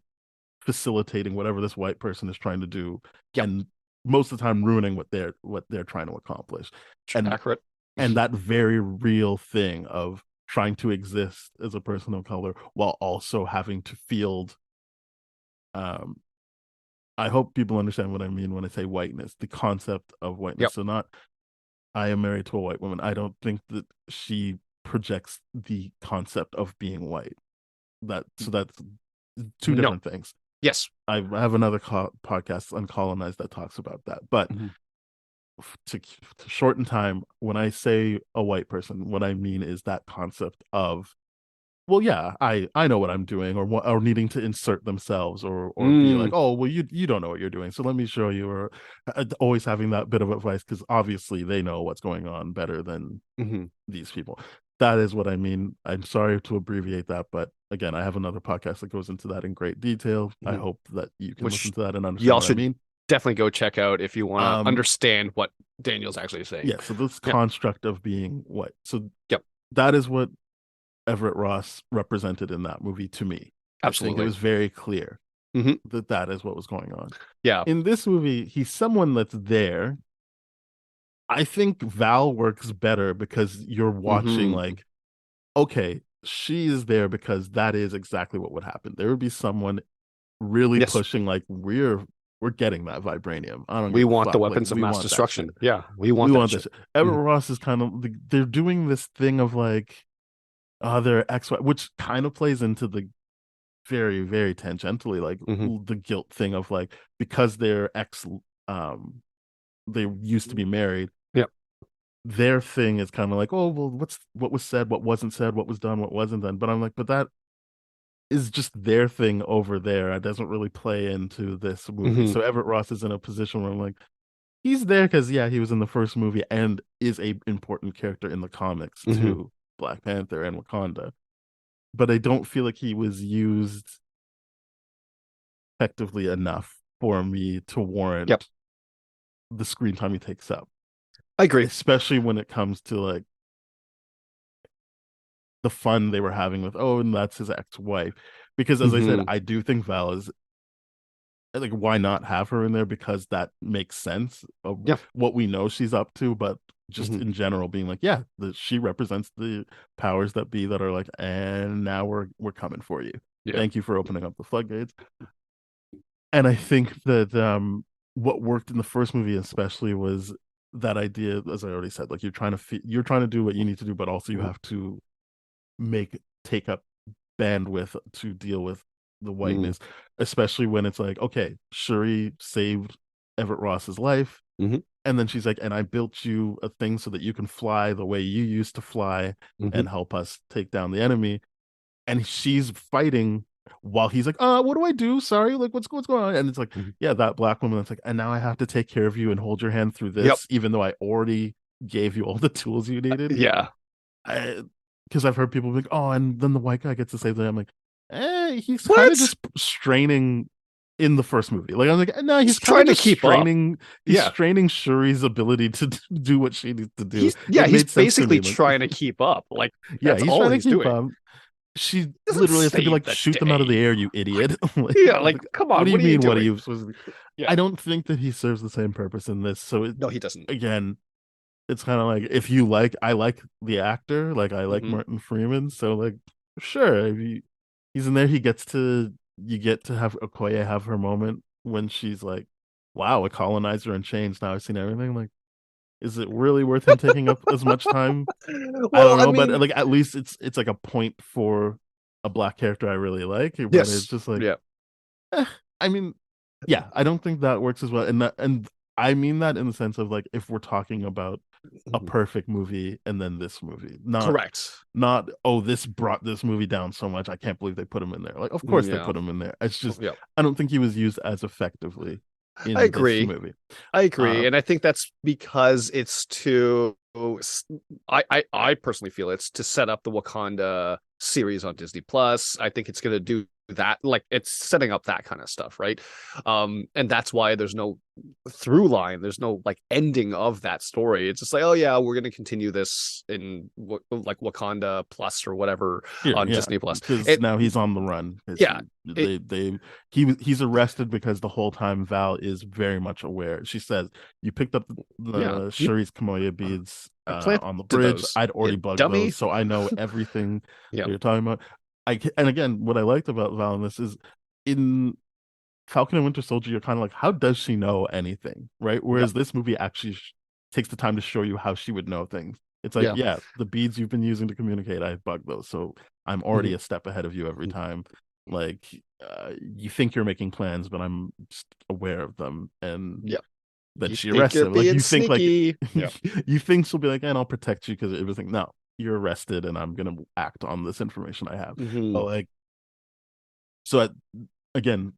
facilitating whatever this white person is trying to do, Yep. and most of the time ruining what they're trying to accomplish. And Accurate. that very real thing of trying to exist as a person of color while also having to field, I hope people understand what I mean when I say whiteness, the concept of whiteness. Yep. So not, I am married to a white woman. I don't think that she projects the concept of being white. That's two No. different things. Yes. I have another podcast, Uncolonized, that talks about that. But to shorten time, when I say a white person, what I mean is that concept of, well, yeah, I know what I'm doing, or needing to insert themselves, or be like, oh, well, you don't know what you're doing, so let me show you, or always having that bit of advice because obviously they know what's going on better than these people. That is what I mean. I'm sorry to abbreviate that, but again, I have another podcast that goes into that in great detail. I hope that you can listen to that and understand what I mean. Definitely go check out if you want to understand what Daniel's actually saying. Yeah, so this construct of being white. So yep, that is what Everett Ross represented in that movie to me. Absolutely. I think it was very clear that is what was going on. Yeah. In this movie, he's someone that's there. I think Val works better because you're watching like, okay, she is there because that is exactly what would happen. There would be someone really pushing like, we're getting that vibranium. I don't. We want the like, weapons of mass destruction. Yeah, we want that. Everett Ross is kind of they're doing this thing of like, their ex, which kind of plays into the very, very tangentially, like the guilt thing of like, because their ex, they used to be married. Yep. Their thing is kind of like, oh, well, what was said, what wasn't said, what was done, what wasn't done. But I'm like, but that is just their thing over there. It doesn't really play into this movie. So Everett Ross is in a position where I'm like, he's there because he was in the first movie and is a important character in the comics to Black Panther and Wakanda. But I don't feel like he was used effectively enough for me to warrant the screen time he takes up. I agree, especially when it comes to like the fun they were having with, and that's his ex-wife. Because as I said, I do think Val is like why not have her in there, because that makes sense of Yeah. what we know she's up to, but just Mhm. in general being like, yeah, she represents the powers that be that are like, and now we're coming for you. Yeah. Thank you for opening up the floodgates. And I think that what worked in the first movie especially was that idea, as I already said, like you're trying to do what you need to do, but also you Mhm. have to take up bandwidth to deal with the Mm. whiteness, especially when it's like, okay, Shuri saved Everett Ross's life, Mhm. and then she's like, and I built you a thing so that you can fly the way you used to fly Mhm. and help us take down the enemy. And she's fighting while he's like, what do I do? Sorry, like what's going on? And it's like, Mhm. yeah, that black woman that's like, and now I have to take care of you and hold your hand through Yep. this, even though I already gave you all the tools you needed. Yeah. Because I've heard people be like, oh, and then the white guy gets to save them. I'm like, he's kind of What? just straining in the first movie. Like I'm like, no, He's he's kind of trying to just keep up. straining. He's Yeah. straining Shuri's ability to do what she needs to do. It He's made sense to basically me. Like, trying to keep up. Like yeah, that's he's all trying to he's keep doing. up. She He doesn't literally has to be save like, the shoot them out of the day. air, you idiot. Like, Yeah, like like, come what on, do you what are you mean? What are doing? you supposed to be? Yeah. I don't think that he serves the same purpose in this. So No, he doesn't. again, it's kind of like, if you like, I like the actor, like I like Mhm. Martin Freeman, so like sure, if he's in there, you get to have Okoye have her moment when she's like, wow, a colonizer in chains, now I've seen everything. Like, is it really worth him taking up as much time? I don't Well, I know, but mean, like at least it's like a point for a black character I really like, but it's yes. just like, Yeah. eh, I mean, yeah, I don't think that works as well. And I mean that in the sense of like, if we're talking about a Mhm. perfect movie and then this movie, Correct. not, oh, this brought this movie down so much, I can't believe they put him in there. Like, of course they Yeah. put him in there. It's just, Yeah. I don't think he was used as effectively I in this agree. movie. I agree, uh and I think that's because it's to. I personally feel it's to set up the Wakanda series on Disney Plus. I think it's going to do that, like it's setting up that kind of stuff, right? And that's why there's no through line. There's no like ending of that story. It's just like, oh yeah, we're going to continue this in like Wakanda Plus or whatever Here, on yeah, Disney Plus. because It, now he's on the run. yeah, it, He's arrested because the whole time Val is very much aware. She says, "You picked up yeah, the you Shuri's Kamoya beads I planted on the bridge. those, I'd you already bugged those, dummy. so I know everything Yeah. that you're talking about." And again, what I liked about Val in this is, in Falcon and Winter Soldier, you're kind of like, how does she know anything, right? Yep. Whereas this movie actually takes the time to show you how she would know things. It's like, Yeah. yeah, the beads you've been using to communicate, I bugged those, so I'm already Mhm. a step ahead of you every time. Like, you think you're making plans, but I'm just aware of them, and Yeah. then You she think arrests you're him. Like, being you think like sneaky. Yeah. you think she'll be like, and I'll protect you because everything. No, you're arrested, and I'm gonna act on this information I have. Mhm. But like, so again,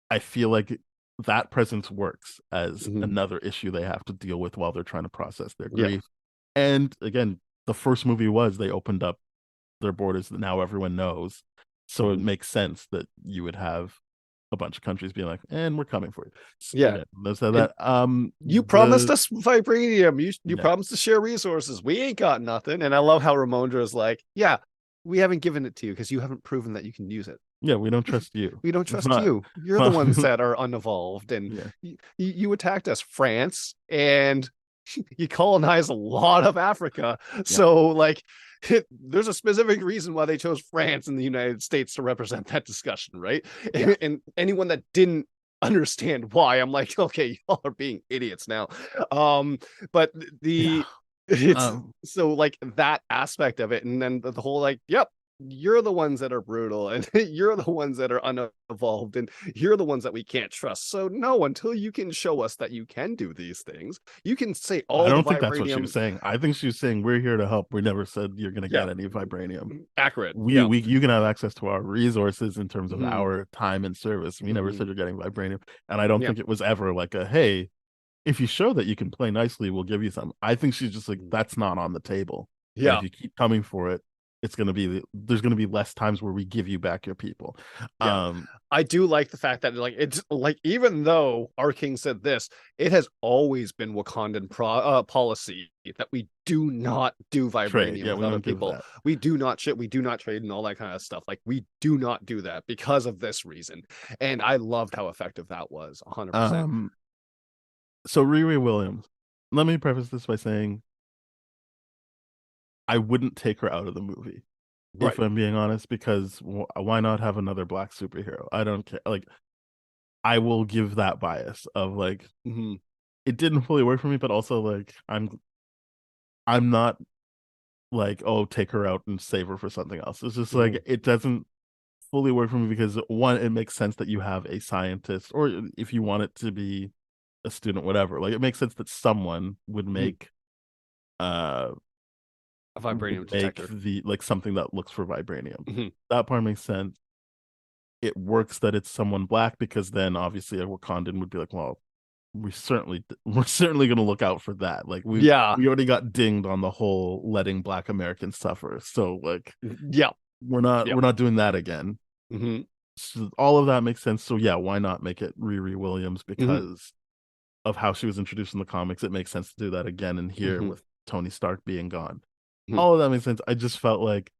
I feel like that presence works as Mhm. another issue they have to deal with while they're trying to process their Yeah. grief. And again, the first movie was they opened up their borders that now everyone knows. So it Mhm. makes sense that you would have a bunch of countries being like, and we're coming for you. So Yeah. again, there's that. And you promised The us vibranium. You yeah, promised to share resources. We ain't got nothing. And I love how Ramondra is like, yeah, we haven't given it to you because you haven't proven that you can use it. yeah, we don't trust you. We don't It's trust you. it's You're the not ones that are unevolved, and yeah. you attacked us, France, and you colonized a lot of Africa. Yeah. So, like, there's a specific reason why they chose France and the United States to represent that discussion, right? Yeah. And anyone that didn't understand why, I'm like, okay, y'all are being idiots now. But Yeah. it's so like that aspect of it, and then the whole like, yep, you're the ones that are brutal and you're the ones that are unevolved and you're the ones that we can't trust. So no, until you can show us that you can do these things, you can say I all the don't think that's what she was vibranium. saying. I think she was saying, we're here to help. We never said you're going to Yeah, get any vibranium. accurate. Yeah. You can have access to our resources in terms of Mhm. our time and service. We never Mhm. said you're getting vibranium. And I don't Yeah. think it was ever like a, hey, if you show that you can play nicely, we'll give you some. I think she's just like, that's not on the table. And Yeah. if you keep coming for it, there's gonna be less times where we give you back your people. Yeah. I do like the fact that like it's like even though our king said this, it has always been Wakandan policy that we do not do Trade, vibranium yeah, with we other don't do people. that. We do not ship, we do not trade and all that kind of stuff. Like we do not do that because of this reason. And I loved how effective that was 100%. So Riri Williams, let me preface this by saying I wouldn't take her out of the movie, Right. if I'm being honest, because why not have another black superhero? I don't care. Like, I will give that bias of like, it didn't fully work for me, but also like, I'm not like, oh, take her out and save her for something else. It's just like, it doesn't fully work for me because one, it makes sense that you have a scientist, or if you want it to be a student, whatever. Like, it makes sense that someone would make a vibranium detector, the like something that looks for vibranium. That part makes sense. It works that it's someone black because then obviously a Wakandan would be like, well, we're certainly going to look out for that. Like we already got dinged on the whole letting black Americans suffer, so like we're not doing that again. So all of that makes sense. So yeah, why not make it Riri Williams because of how she was introduced in the comics? It makes sense to do that again and here with Tony Stark being gone. All of that makes sense. I just felt like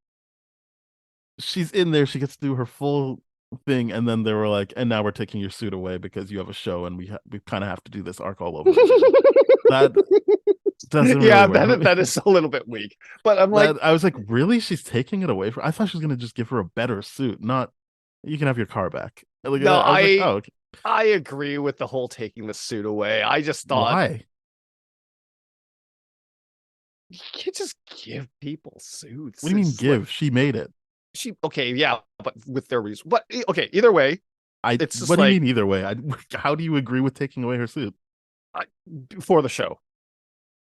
she's in there, she gets to do her full thing, and then they were like, and now we're taking your suit away because you have a show and we kind of have to do this arc all over again. That doesn't really work. That is a little bit weak, but I'm like, I was like, really, she's taking it away from, I thought she was gonna just give her a better suit, not you can have your car back. Like, no, I was like, oh, okay. I agree with the whole taking the suit away. I just thought, why you can't just give people suits. What do you mean give? Like, she made it. Okay, yeah, but with their reason. But okay, either way, it's just what do you mean either way? How do you agree with taking away her suit? For the show.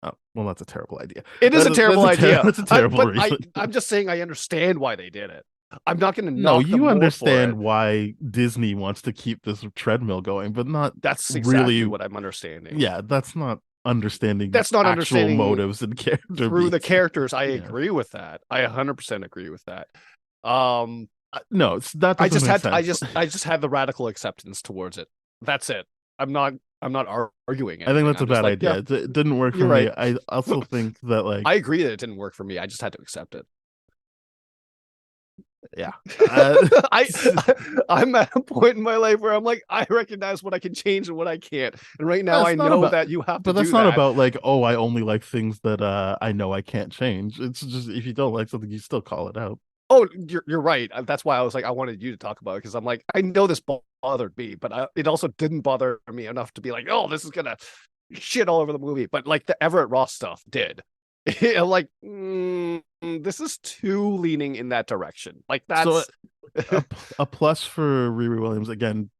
Oh, well, that's a terrible idea. It is a terrible idea. That's a terrible reason. I'm just saying I understand why they did it. I'm not going to No, you understand why Disney wants to keep this treadmill going, but not that's really exactly what I'm understanding. Yeah, that's not understanding. That's not actual understanding motives and character through beats. the characters. I agree with that. I 100% agree with that. No, it's that. I just had the radical acceptance towards it. That's it. I'm not arguing anything. I think that's I'm a bad like, idea. Yeah, it didn't work for me. Right. I also think that like I agree that it didn't work for me. I just had to accept it. Yeah. I'm at a point in my life where I'm like, I recognize what I can change and what I can't. And right now I know that you have to. But that's not about like, oh, I only like things that I know I can't change. It's just if you don't like something, you still call it out. Oh, you're right. That's why I was like, I wanted you to talk about it because I'm like, I know this bothered me, but it also didn't bother me enough to be like, oh, this is gonna shit all over the movie. But like the Everett Ross stuff did. I'm like, this is too leaning in that direction. Like that's so a plus for Riri Williams again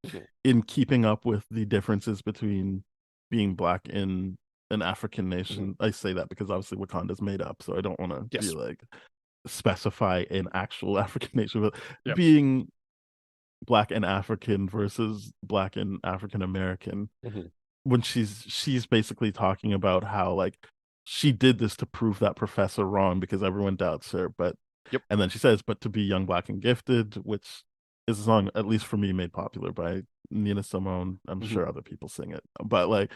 in keeping up with the differences between being black in an African nation. I say that because obviously Wakanda's made up, so I don't want to be like specify an actual African nation, but being black and African versus black and African American. When she's basically talking about how like she did this to prove that professor wrong because everyone doubts her, but and then she says, but to be young, black, and gifted, which is a song at least for me made popular by Nina Simone. I'm sure other people sing it, but like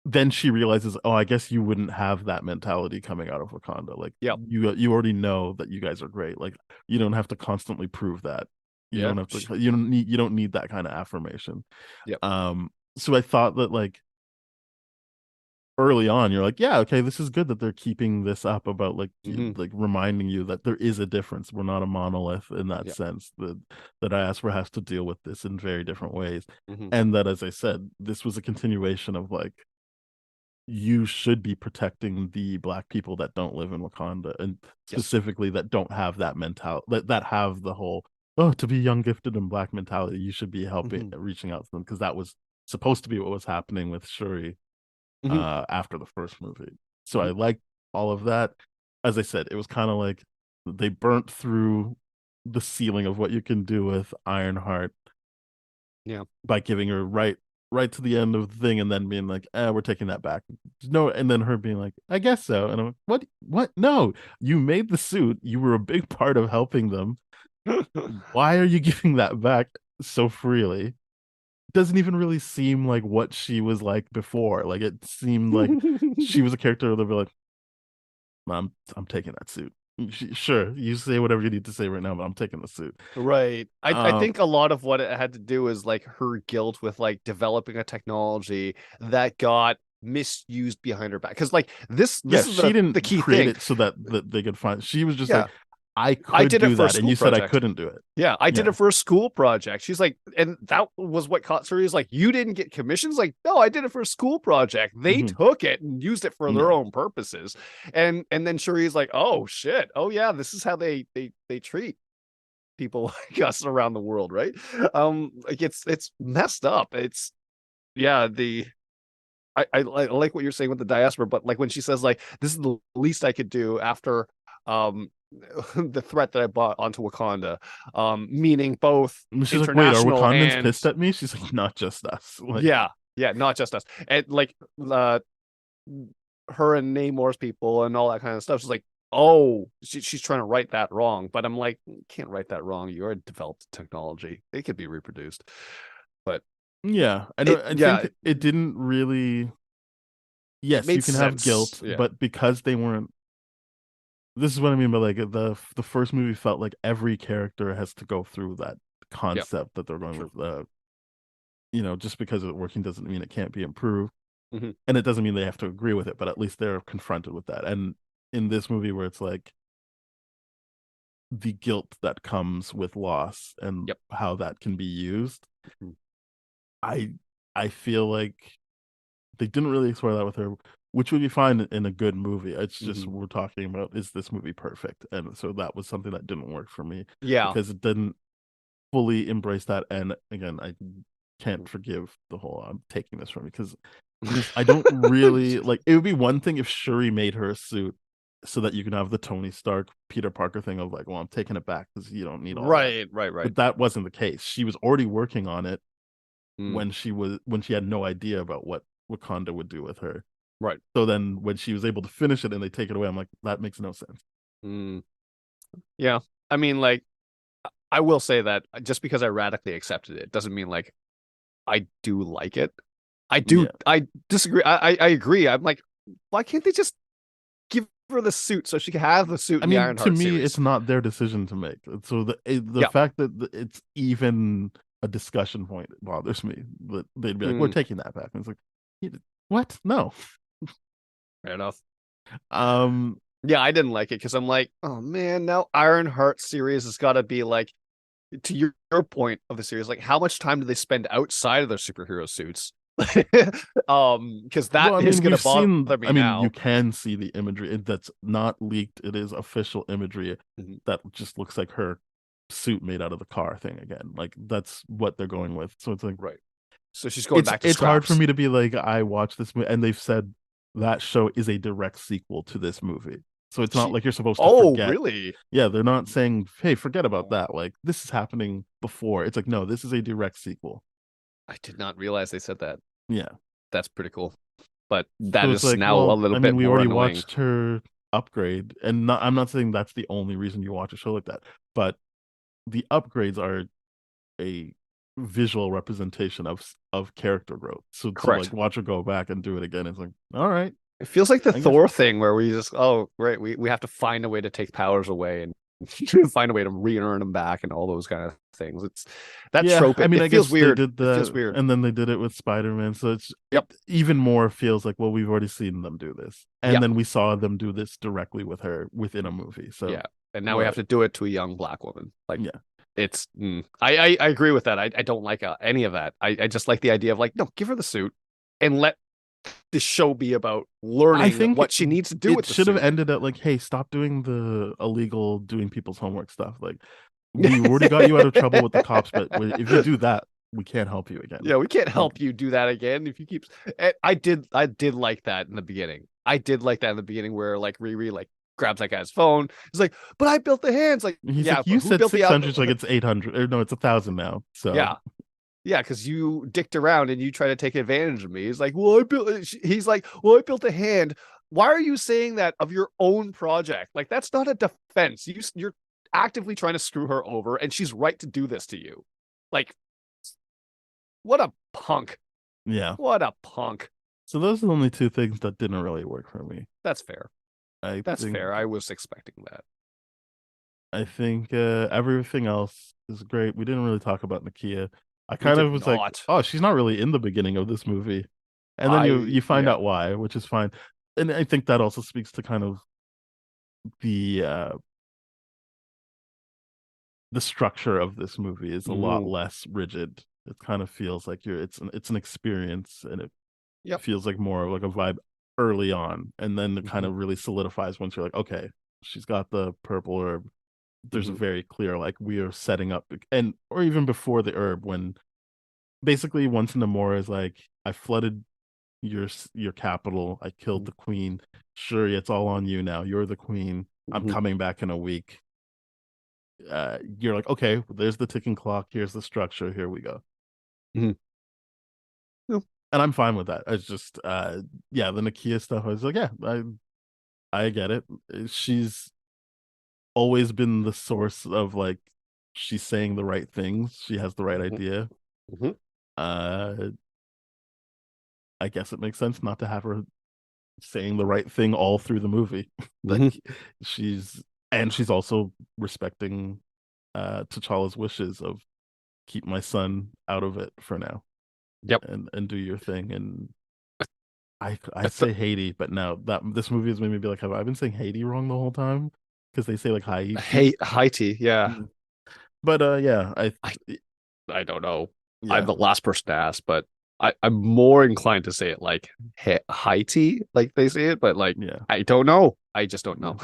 then she realizes, oh, I guess you wouldn't have that mentality coming out of Wakanda. Like, you already know that you guys are great. Like, you don't have to constantly prove that. You don't have to. You don't need that kind of affirmation. So I thought that like early on, you're like, yeah, okay, this is good that they're keeping this up about like like reminding you that there is a difference. We're not a monolith in that sense. That diaspora has to deal with this in very different ways, and that, as I said, this was a continuation of like, you should be protecting the black people that don't live in Wakanda, and specifically that don't have that mentality, that have the whole, oh, to be young, gifted, and black mentality. You should be helping, reaching out to them, because that was supposed to be what was happening with Shuri after the first movie. So I liked all of that. As I said, it was kind of like they burnt through the ceiling of what you can do with Ironheart. By giving her right to the end of the thing and then being like, we're taking that back. No, and then her being like, I guess so. And I'm like, what? No, you made the suit. You were a big part of helping them. Why are you giving that back so freely? It doesn't even really seem like what she was like before. Like it seemed like she was a character that would be like, I'm taking that suit. Sure, you say whatever you need to say right now, but I'm taking the suit. Right. I think a lot of what it had to do is like her guilt with like developing a technology that got misused behind her back. Because like this is she didn't the key create thing. it so that they could find. She was just Yeah. like, I I could did it do for a that, and school you said I project. couldn't do it. Yeah, I did Yeah. it for a school project. She's like, and that was what caught Suri's like, you didn't get commissions? Like, no, I did it for a school project. They took it and used it for their own purposes. And then Shuri's like, oh shit. Oh yeah, this is how they treat people like us around the world, right? Like it's messed up. It's yeah, I like what you're saying with the diaspora, but like when she says like this is the least I could do after the threat that I brought onto Wakanda, meaning both And she's like, wait, are international Wakandans and pissed at me? She's like, not just us. Like, yeah, not just us. And like her and Namor's people and all that kind of stuff. She's like, oh, she's trying to right that wrong. But I'm like, you can't right that wrong. You're a developed technology. It could be reproduced. But yeah, I think it didn't really. Yes, you can have guilt, but because they weren't. This is what I mean by like the first movie felt like every character has to go through that concept that they're going with. Just because it's working doesn't mean it can't be improved, and it doesn't mean they have to agree with it, but at least they're confronted with that. And in this movie, where it's like the guilt that comes with loss and how that can be used, I feel like they didn't really explore that with her, which would be fine in a good movie. It's just we're talking about, is this movie perfect? And so that was something that didn't work for me. Yeah. Because it didn't fully embrace that. And again, I can't forgive the whole I'm taking this from me, because I don't really like it. Would be one thing if Shuri made her a suit so that you can have the Tony Stark, Peter Parker thing of like, well, I'm taking it back because you don't need all that. Right. But that wasn't the case. She was already working on it when she had no idea about what Wakanda would do with her. Right. So then when she was able to finish it and they take it away, I'm like, that makes no sense. Yeah. I mean, like, I will say that just because I radically accepted it doesn't mean like I do like it. I do. Yeah. I disagree. I agree. I'm like, why can't they just give her the suit so she can have the suit? In the Ironheart to me, series? It's not their decision to make. So the fact that it's even a discussion point bothers me. That they'd be like, we're taking that back. And it's like, what? No. Fair enough. Yeah, I didn't like it because I'm like, oh man, now Ironheart series has got to be like, to your point of the series, like how much time do they spend outside of their superhero suits? Because that is going to bother me now. You can see the imagery that's not leaked. It is official imagery that just looks like her suit made out of the car thing again. Like that's what they're going with. So it's like, right. So she's going back to it's scraps. hard for me to be like, I watched this movie, and they've said that show is a direct sequel to this movie. So it's not like you're supposed to forget. Oh, really? Yeah, they're not saying, hey, forget about that. Like, this is happening before. It's like, no, this is a direct sequel. I did not realize they said that. Yeah. That's pretty cool. But that is like, now a little bit more we already annoying. Watched her upgrade, and I'm not saying that's the only reason you watch a show like that, but the upgrades are a visual representation of character growth. So to like watch her go back and do it again, it's like, all right. It feels like the Thor thing where we just, we have to find a way to take powers away and find a way to re-earn them back and all those kind of things. It's that trope. I mean, it feels weird. It feels weird. And then they did it with Spider-Man. So it's even more feels like, well, we've already seen them do this. And then we saw them do this directly with her within a movie. So yeah. And now we have to do it to a young black woman. Like, it's I agree with that. I don't like any of that. I just like the idea of like, no, give her the suit and let the show be about learning what she needs to do with the suit. It should have ended at like, hey, stop doing the illegal doing people's homework stuff. Like, we already got you out of trouble with the cops, but if you do that, we can't help you again. Yeah, we can't help you do that again if you keep. I did like that in the beginning. I did like that in the beginning where like Riri like grabs that guy's phone. He's like, but I built the hands. Like, he's like, you said 600, so like it's 800. Or no, it's 1,000 now. So yeah. Yeah, because you dicked around and you try to take advantage of me. He's like, well, I built. He's like, well, I built a hand. Why are you saying that of your own project? Like, that's not a defense. You're actively trying to screw her over, and she's right to do this to you. Like, what a punk! Yeah. What a punk! So those are the only two things that didn't really work for me. That's fair. That's fair. I was expecting that. I think everything else is great. We didn't really talk about Nakia. I We kind of did was like, not. oh, she's not really in the beginning of this movie. And then you find Yeah. out why, which is fine. And I think that also speaks to kind of the structure of this movie is a lot less rigid. It kind of feels like it's an experience, and it Yep. feels like more like a vibe early on, and then it kind of really solidifies once you're like, okay, she's got the purple herb. There's a very clear like we are setting up, and or even before the herb, when basically once Namora is like, I flooded your capital, I killed the queen. Shuri, it's all on you now. You're the queen. I'm coming back in a week. You're like, okay, there's the ticking clock. Here's the structure. Here we go. Yeah. And I'm fine with that. It's just, yeah, the Nakia stuff. I was like, yeah, I get it. She's always been the source of like, she's saying the right things. She has the right idea. I guess it makes sense not to have her saying the right thing all through the movie. Like she's also respecting T'Challa's wishes of keep my son out of it for now. Yep. And do your thing. And I say Haiti, but now that this movie has made me be like, have I been saying Haiti wrong the whole time? Because they say like Haiti, yeah. But yeah, I don't know. Yeah. I'm the last person to ask, but I'm more inclined to say it like Haiti, like they say it, but like yeah. I don't know. I just don't know.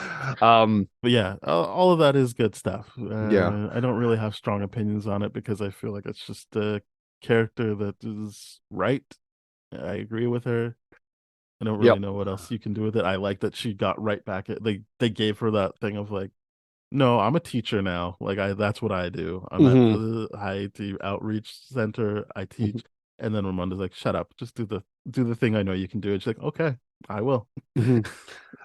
But yeah, all of that is good stuff. Yeah. I don't really have strong opinions on it because I feel like it's just a character that is right. I agree with her. I don't really know what else you can do with it. I like that she got right back at they gave her that thing of like, no, I'm a teacher now. Like that's what I do. I'm at the Haiti Outreach Center. I teach. And then Ramonda's like, shut up. Just do the thing I know you can do. And she's like, okay, I will.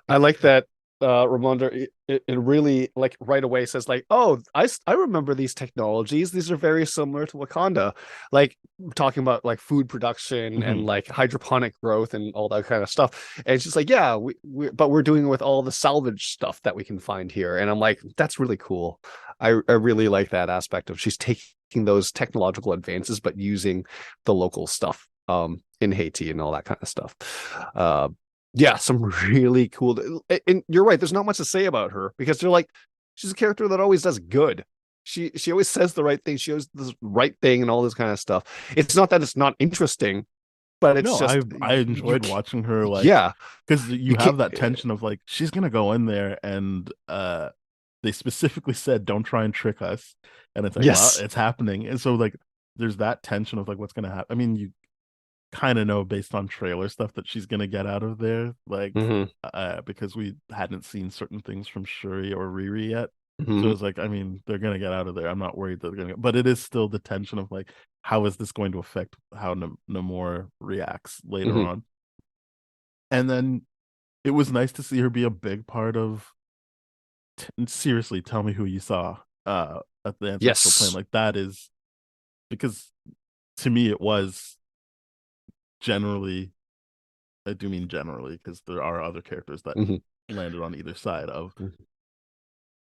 I like that Ramonda it really like right away says like, oh, I remember these technologies. These are very similar to Wakanda. Like talking about like food production and like hydroponic growth and all that kind of stuff. And she's like, yeah, but we're doing it with all the salvage stuff that we can find here. And I'm like, that's really cool. I really like that aspect of she's taking those technological advances but using the local stuff in Haiti and all that kind of stuff. Yeah, some really cool. And you're right. There's not much to say about her because they're like, she's a character that always does good. She always says the right thing. She always does the right thing and all this kind of stuff. It's not that it's not interesting, but it's just I enjoyed watching her. Like, yeah, because you have that tension of like she's gonna go in there and they specifically said don't try and trick us, and it's like wow, it's happening. And so like there's that tension of like what's gonna happen. I mean, you kind of know based on trailer stuff that she's gonna get out of there, like because we hadn't seen certain things from Shuri or Riri yet. So it's like, I mean, they're gonna get out of there. I'm not worried that they're gonna, but it is still the tension of like, how is this going to affect how Namor reacts later on? And then it was nice to see her be a big part of. Seriously, tell me who you saw at the ancestral plane. Like that is because to me it was. Generally, I do mean generally because there are other characters that landed on either side of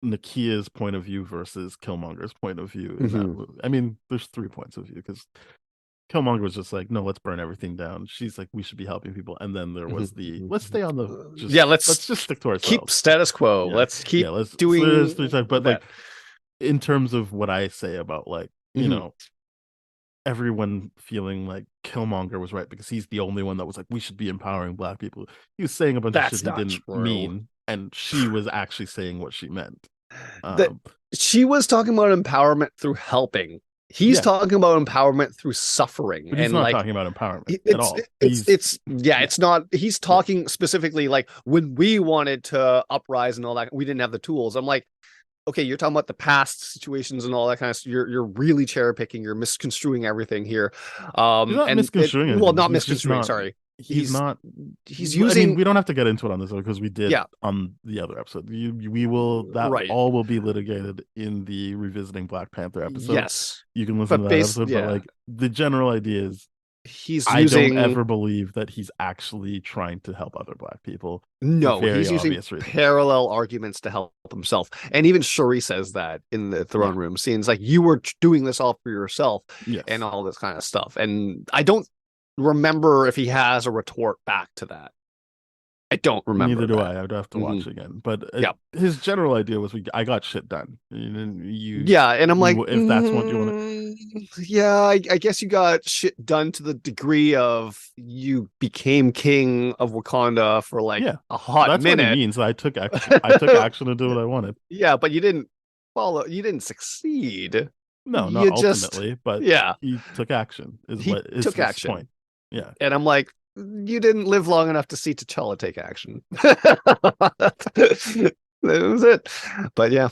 Nakia's point of view versus Killmonger's point of view in that movie. I mean, there's 3 points of view because Killmonger was just like, no, let's burn everything down. She's like, we should be helping people. And then there was the let's stay on the let's just stick to ourselves. Keep status quo. Yeah. Let's keep doing so there's 3 times. But like in terms of what I say about like, you know, everyone feeling like Killmonger was right because he's the only one that was like, we should be empowering Black people. He was saying a bunch of shit he didn't mean, and she was actually saying what she meant. She was talking about empowerment through helping. He's talking about empowerment through suffering. But he's and not like, talking about empowerment at all. It's not. He's talking specifically like when we wanted to uprise and all that, we didn't have the tools. I'm like, okay, you're talking about the past situations and all that kind of stuff. You're really cherry picking. You're misconstruing everything here. He's not And misconstruing well, anything. not He's just misconstruing. not. Sorry, He's not. he's I mean, using we don't have to get into it on this one because we did yeah, on the other episode. We will that right. all will be litigated in the revisiting Black Panther episode. Yes, You can listen to that episode, but yeah, like the general idea is, he's I don't using ever believe that he's actually trying to help other Black people for no, very he's using obvious reasons. parallel arguments to help himself. And even Shuri says that in the throne Yeah. room scenes, like you were doing this all for yourself Yes. and all this kind of stuff. And I don't remember if he has a retort back to that. I don't remember. Neither do that. I. I'd have to watch again. But Yeah. his general idea was I got shit done. Yeah, and I'm like, if that's what you want to. Yeah, I guess you got shit done to the degree of you became king of Wakanda for like a hot That's minute. what he means. I took action. I took action to do what I wanted. Yeah, but you didn't follow. You didn't succeed. No, you not ultimately, but yeah, he took action. He took action. Point. Yeah, and I'm like, you didn't live long enough to see T'Challa take action. That was it. But yeah,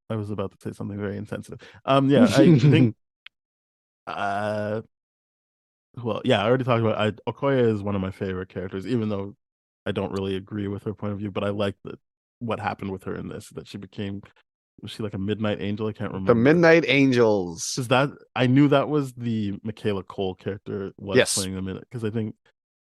I was about to say something very insensitive. Yeah, I think. Well, yeah, I already talked about. Okoye is one of my favorite characters, even though I don't really agree with her point of view. But I like what happened with her in this. That she became. Was she like a Midnight Angel? I can't remember. The Midnight Angels. Is that I knew that was the Michaela Cole character was playing them in it because I think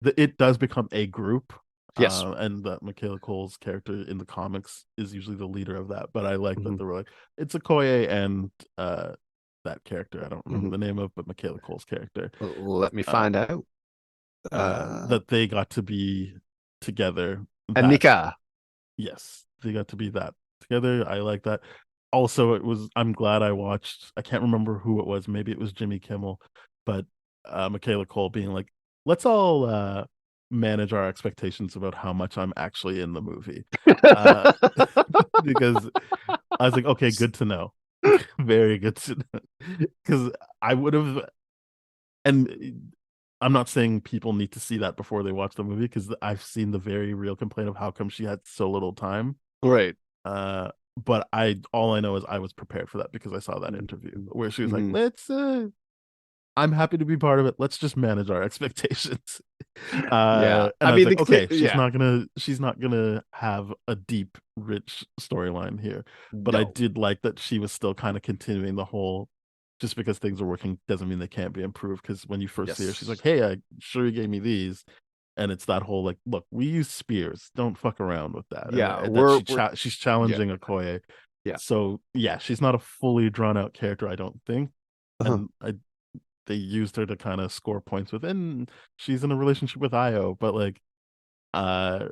that it does become a group. Yes, and that Michaela Cole's character in the comics is usually the leader of that. But I like that they were like it's Okoye and that character I don't remember the name of, but Michaela Cole's character. Let me find out. That they got to be together. Anika. Yes, they got to be that together. I like that. Also, I'm glad I watched. I can't remember who it was. Maybe it was Jimmy Kimmel, but Michaela Cole being like, "Let's all manage our expectations about how much I'm actually in the movie," because I was like, "Okay, good to know." Very good to know, because I would have, and I'm not saying people need to see that before they watch the movie because I've seen the very real complaint of how come she had so little time. Right. But all I know is I was prepared for that because I saw that interview where she was like, "Let's I'm happy to be part of it. Let's just manage our expectations." Yeah. And I mean, like, okay, she's not gonna have a deep, rich storyline here. But I did like that she was still kind of continuing the whole just because things are working doesn't mean they can't be improved. Because when you first see her, she's like, "Hey, I sure you gave me these." And it's that whole like, look, we use spears. Don't fuck around with that. Yeah, and she's challenging Okoye. Yeah. So yeah, she's not a fully drawn out character, I don't think. And they used her to kind of score points with, and she's in a relationship with Io. But like, yeah,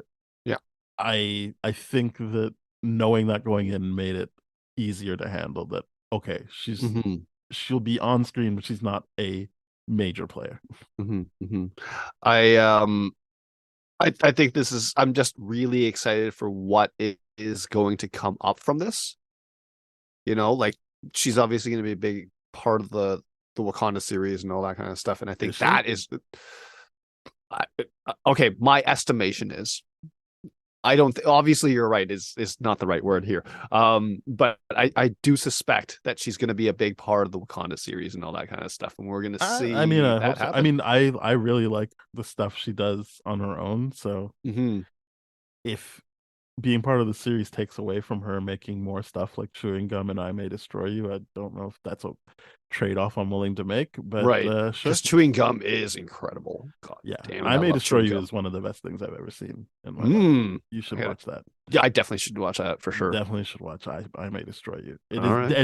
I think that knowing that going in made it easier to handle. That okay, she'll be on screen, but she's not a major player. I think this is I'm just really excited for what is going to come up from this. You know, like she's obviously going to be a big part of the Wakanda series and all that kind of stuff, and I think that is okay. My estimation is I don't obviously you're right is not the right word here. But I do suspect that she's going to be a big part of the Wakanda series and all that kind of stuff, and we're going to see. I mean, I mean, I really like the stuff she does on her own. So if being part of the series takes away from her making more stuff like Chewing Gum and I May Destroy You, I don't know if that's a trade-off I'm willing to make, but sure. Because Chewing Gum is incredible. God damn it, I May Destroy You is one of the best things I've ever seen in my life. You should watch that. Yeah, I definitely should watch that for sure. Definitely should watch I May Destroy You.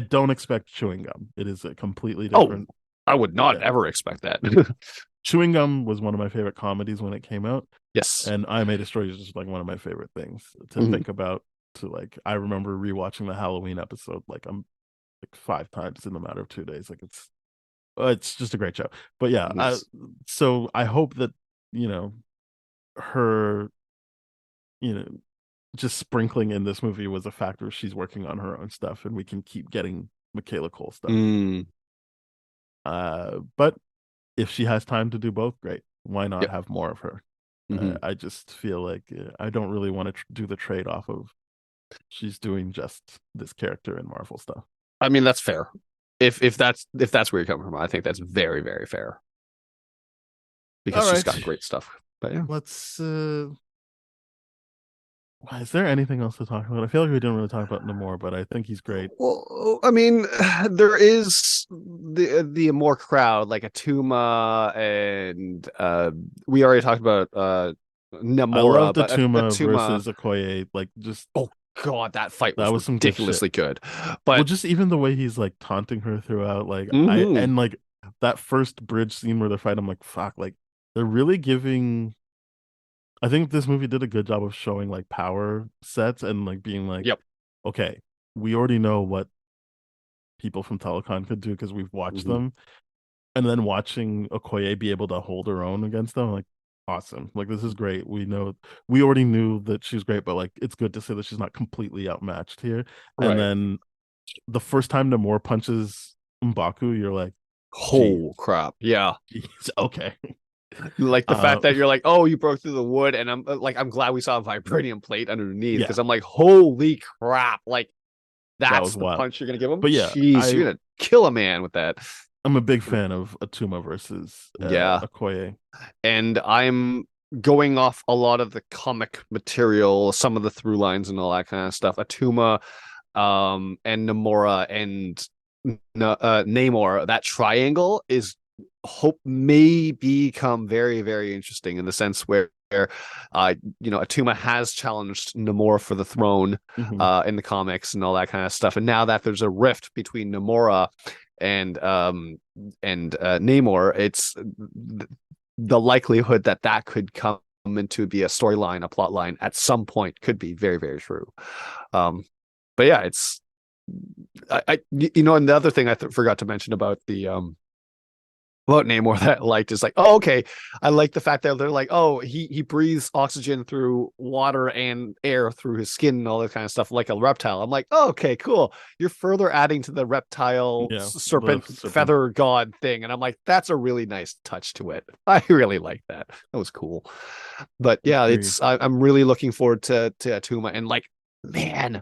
Don't expect Chewing Gum. It is a completely different. I would not ever expect that. Chewing Gum was one of my favorite comedies when it came out. Yes. And I May Destroy You is just like one of my favorite things to think about. To like, I remember rewatching the Halloween episode like 5 times in the matter of 2 days. Like it's just a great show. But yeah, so I hope that her, just sprinkling in this movie was a factor. She's working on her own stuff, and we can keep getting Michaela Cole stuff. But if she has time to do both, great. Why not have more of her? I just feel like I don't really want to do the trade-off of she's doing just this character in Marvel stuff. I mean, that's fair. If that's where you're coming from, I think that's very, very fair. Because All she's right, got great stuff. But yeah. let's. Is there anything else to talk about? I feel like we didn't really talk about Namor, but I think he's great. Well, I mean, there is the more crowd like Atuma and we already talked about I love Namora, but Atuma Atuma. versus Okoye. Like, just Oh God, that fight that was was some good shit. ridiculously good. Well, But just even the way he's like taunting her throughout, like mhm, and like that first bridge scene where they're fighting, I'm like, fuck, like they're really giving. I think this movie did a good job of showing like power sets and like being like, yep. okay, we already know what people from Telecon could do because we've watched Mhm, them, and then watching Okoye be able to hold her own against them, like awesome. Like this is great. We already knew that she's great, but like it's good to say that she's not completely outmatched here. And right. then the first time Namor punches M'Baku, you're like, gee, Oh crap. Yeah. geez, okay. Like the Uh, fact that you're like, oh, you broke through the wood, and I'm like, I'm glad we saw a vibranium plate underneath yeah, because I'm like, holy crap. Like that that's was the wild. punch you're gonna give him. But yeah, Jeez, you're gonna kill a man with that. I'm a big fan of Atuma versus Yeah. Okoye. And I'm going off a lot of the comic material, some of the through lines and all that kind of stuff. Atuma, and Namora and Namor, that triangle is hope may become very, very interesting in the sense where Atuma has challenged Namor for the throne Mhm. in the comics and all that kind of stuff. And now that there's a rift between Namora and Namor, it's the likelihood that that could come into be a storyline, a plot line at some point could be very, very true. But yeah, it's and the other thing I forgot to mention about the about Namor that I liked is like, oh, okay. I like the fact that they're like, oh, he breathes oxygen through water and air through his skin and all that kind of stuff, like a reptile. I'm like, oh, okay, cool. You're further adding to the reptile Yeah, the serpent serpent. feather god thing. And I'm like, that's a really nice touch to it. I really like that. That was cool. But yeah, Agreed. I'm really looking forward to Atuma and like, man,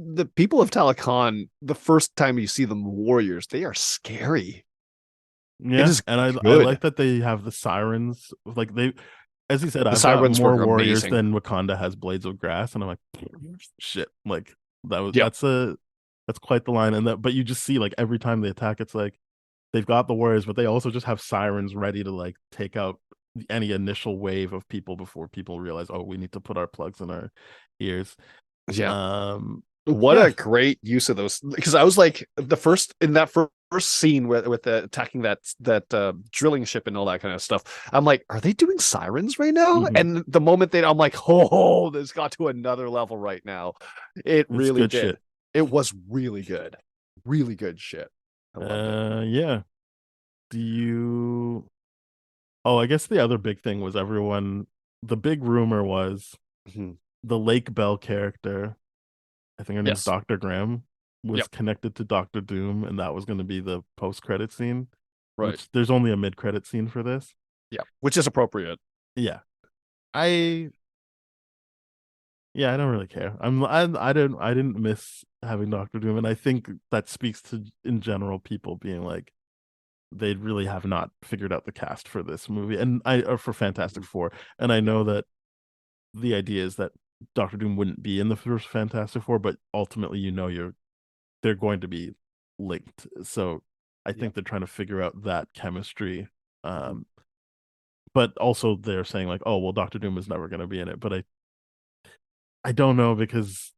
the people of Talakon, the first time you see them warriors, they are scary. It Yeah, is and I good. like that they have the sirens. Like they, as he said, The I've got sirens more were warriors amazing. than Wakanda has blades of grass, and I'm like, shit. Like Yep. that's quite the line. And that, but you just see like every time they attack, it's like they've got the warriors, but they also just have sirens ready to like take out any initial wave of people before people realize, oh, we need to put our plugs in our ears. Yeah. Um, What yeah. a great use of those, because I was like the first in that first scene with the attacking that drilling ship and all that kind of stuff. I'm like, are they doing sirens right now? Mhm. And the moment that I'm like, oh, this got to another level right now. It It's really good did. shit. It was really good shit. I loved it. Yeah. Do you? Oh, I guess the other big thing was everyone. The big rumor was Mhm. the Lake Bell character. I think her name's Yes. Dr. Graham was Yep. connected to Doctor Doom, and that was going to be the post-credit scene. Right. Which there's only a mid-credit scene for this. Yeah. Which is appropriate. Yeah, I yeah, I don't really care. I didn't miss having Doctor Doom, and I think that speaks to in general people being like they really have not figured out the cast for this movie and I or for Fantastic Four. And I know that the idea is that Doctor Doom wouldn't be in the first Fantastic Four, but ultimately, they're going to be linked. So I Yep. think they're trying to figure out that chemistry. Mhm. Um, but also they're saying like, oh well, Doctor Doom is never going to be in it. But I don't know because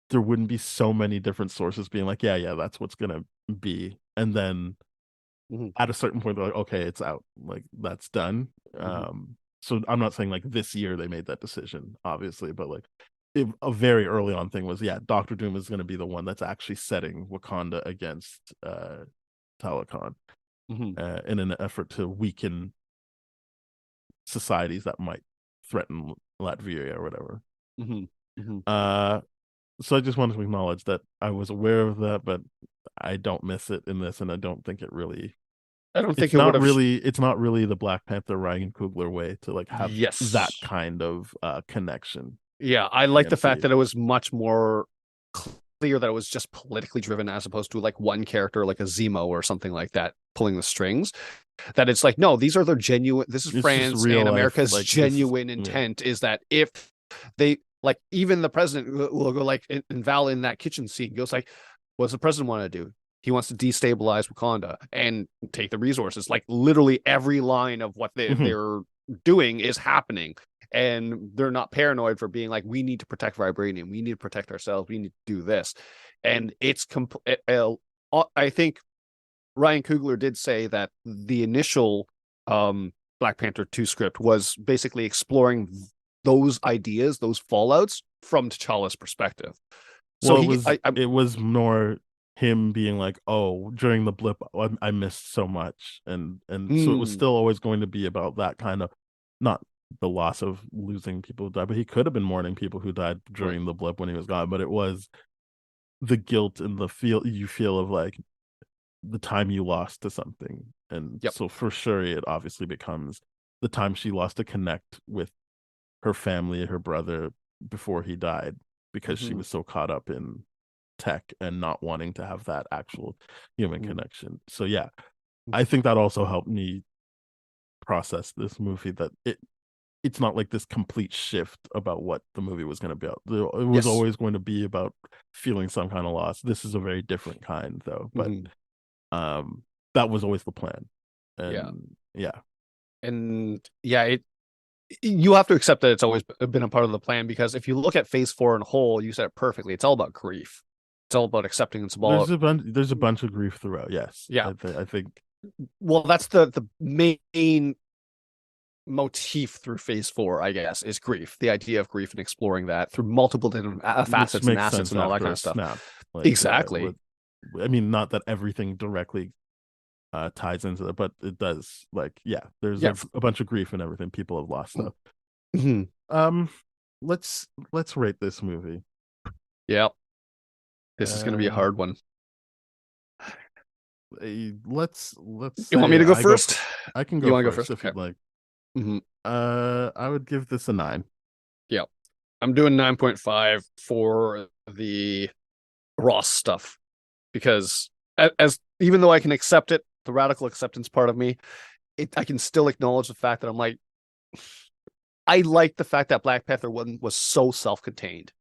there wouldn't be so many different sources being like, yeah, that's what's going to be, and then Mhm. at a certain point they're like, okay, it's out, like that's done. Mhm. So I'm not saying like this year they made that decision, obviously, but like a very early on thing was, yeah, Doctor Doom is going to be the one that's actually setting Wakanda against Talokan Mhm. in an effort to weaken societies that might threaten Latvia or whatever. Mhm. Mhm. uh so I just wanted to acknowledge that I was aware of that, but I don't miss it in this, and I don't think it really I don't think it would have. it's not really the Black Panther Ryan Coogler way to like have that Yes. kind of connection. Yeah, I like the fact MCU. that it was much more clear that it was just politically driven as opposed to like one character like a Zemo or something like that pulling the strings. That it's like, no, these are their genuine, this is It's just France real and life. America's Like this is genuine intent is that if they like, even the president will go like, and Val in that kitchen scene goes like, what does the president want to do? He wants to destabilize Wakanda and take the resources. Like literally every line of what they're doing is happening. And they're not paranoid for being like, we need to protect vibranium. We need to protect ourselves. We need to do this. And it's I think Ryan Coogler did say that the initial Black Panther 2 script was basically exploring those ideas, those fallouts from T'Challa's perspective. So well, it was more him being like, oh, during the blip, I missed so much, and so it was still always going to be about that kind of, not the loss of losing people who died, but he could have been mourning people who died during the blip when he was gone. But it was the guilt and the you feel of like the time you lost to something, and so for sure it obviously becomes the time she lost to connect with her family, her brother, before he died, because she was so caught up in tech and not wanting to have that actual human connection. So yeah, I think that also helped me process this movie, that it's not like this complete shift about what the movie was going to be about. It was always going to be about feeling some kind of loss. This is a very different kind though, but that was always the plan. And you have to accept that it's always been a part of the plan, because if you look at Phase 4 in whole, you said it perfectly. It's all about grief. It's all about accepting. It's about there's a bunch of grief throughout. Yes. Yeah. I think. Well, that's the main motif through Phase 4, I guess, is grief. The idea of grief and exploring that through multiple different facets and assets and all that kind of stuff. Exactly. I mean, not that everything directly ties into it, but it does. Like, there's a bunch of grief and everything. People have lost stuff. Let's rate this movie. Yeah, this is going to be a hard one. Let's. You want me to go first? I can go. You want to go first if you'd like. I would give this a 9. Yeah, I'm doing 9.5 for the Ross stuff, because as even though I can accept it, the radical acceptance part of me, I can still acknowledge the fact that I'm like, I like the fact that Black Panther 1 was so self-contained.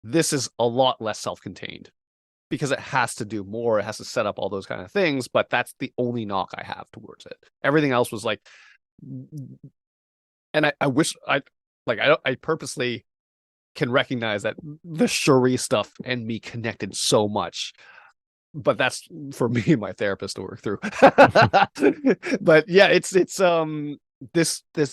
This is a lot less self-contained because it has to do more. It has to set up all those kind of things, but that's the only knock I have towards it. Everything else was like, and I wish I purposely can recognize that the Shuri stuff and me connected so much, but that's for me and my therapist to work through. But yeah, it's this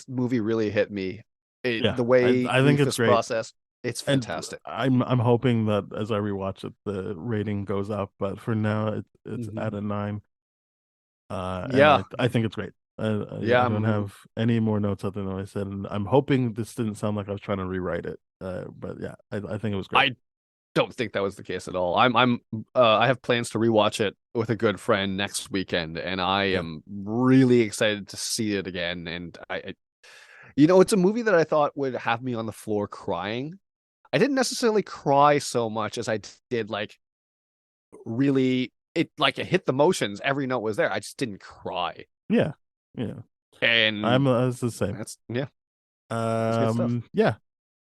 movie really hit me. The way I think it's great. Process, it's fantastic. And I'm hoping that as I rewatch it, the rating goes up, but for now it's at a 9. I think it's great. I don't have any more notes other than what I said, and I'm hoping this didn't sound like I was trying to rewrite it. But yeah, I think it was great. I don't think that was the case at all. I have plans to rewatch it with a good friend next weekend, and I am really excited to see it again. And I it's a movie that I thought would have me on the floor crying. I didn't necessarily cry so much as I did like really it hit the motions. Every note was there. I just didn't cry. Yeah. And I'm the same. That's yeah.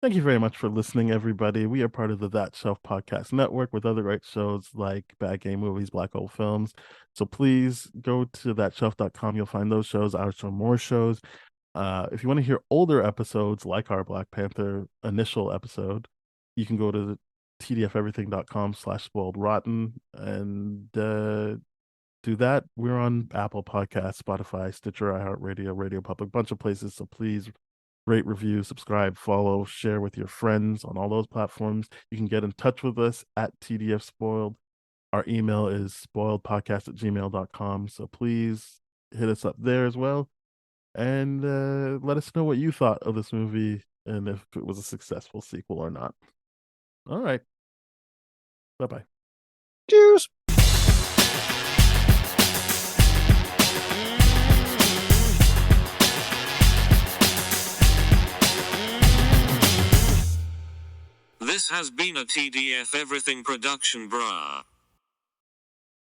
Thank you very much for listening, everybody. We are part of the That Shelf Podcast Network with other great shows like Bad Game Movies, Black Hole Films. So please go to thatshelf.com. You'll find those shows, our show, more shows. If you want to hear older episodes like our Black Panther initial episode, you can go to tdfeverything.com/spoiledrotten and do that. We're on Apple Podcasts, Spotify, Stitcher, iHeartRadio, Radio Public, bunch of places. So please rate, review, subscribe, follow, share with your friends on all those platforms. You can get in touch with us at TDF Spoiled. Our email is spoiledpodcast@gmail.com. So please hit us up there as well. And let us know what you thought of this movie and if it was a successful sequel or not. All right. Bye-bye. Cheers. This has been a TDF Everything production, brah.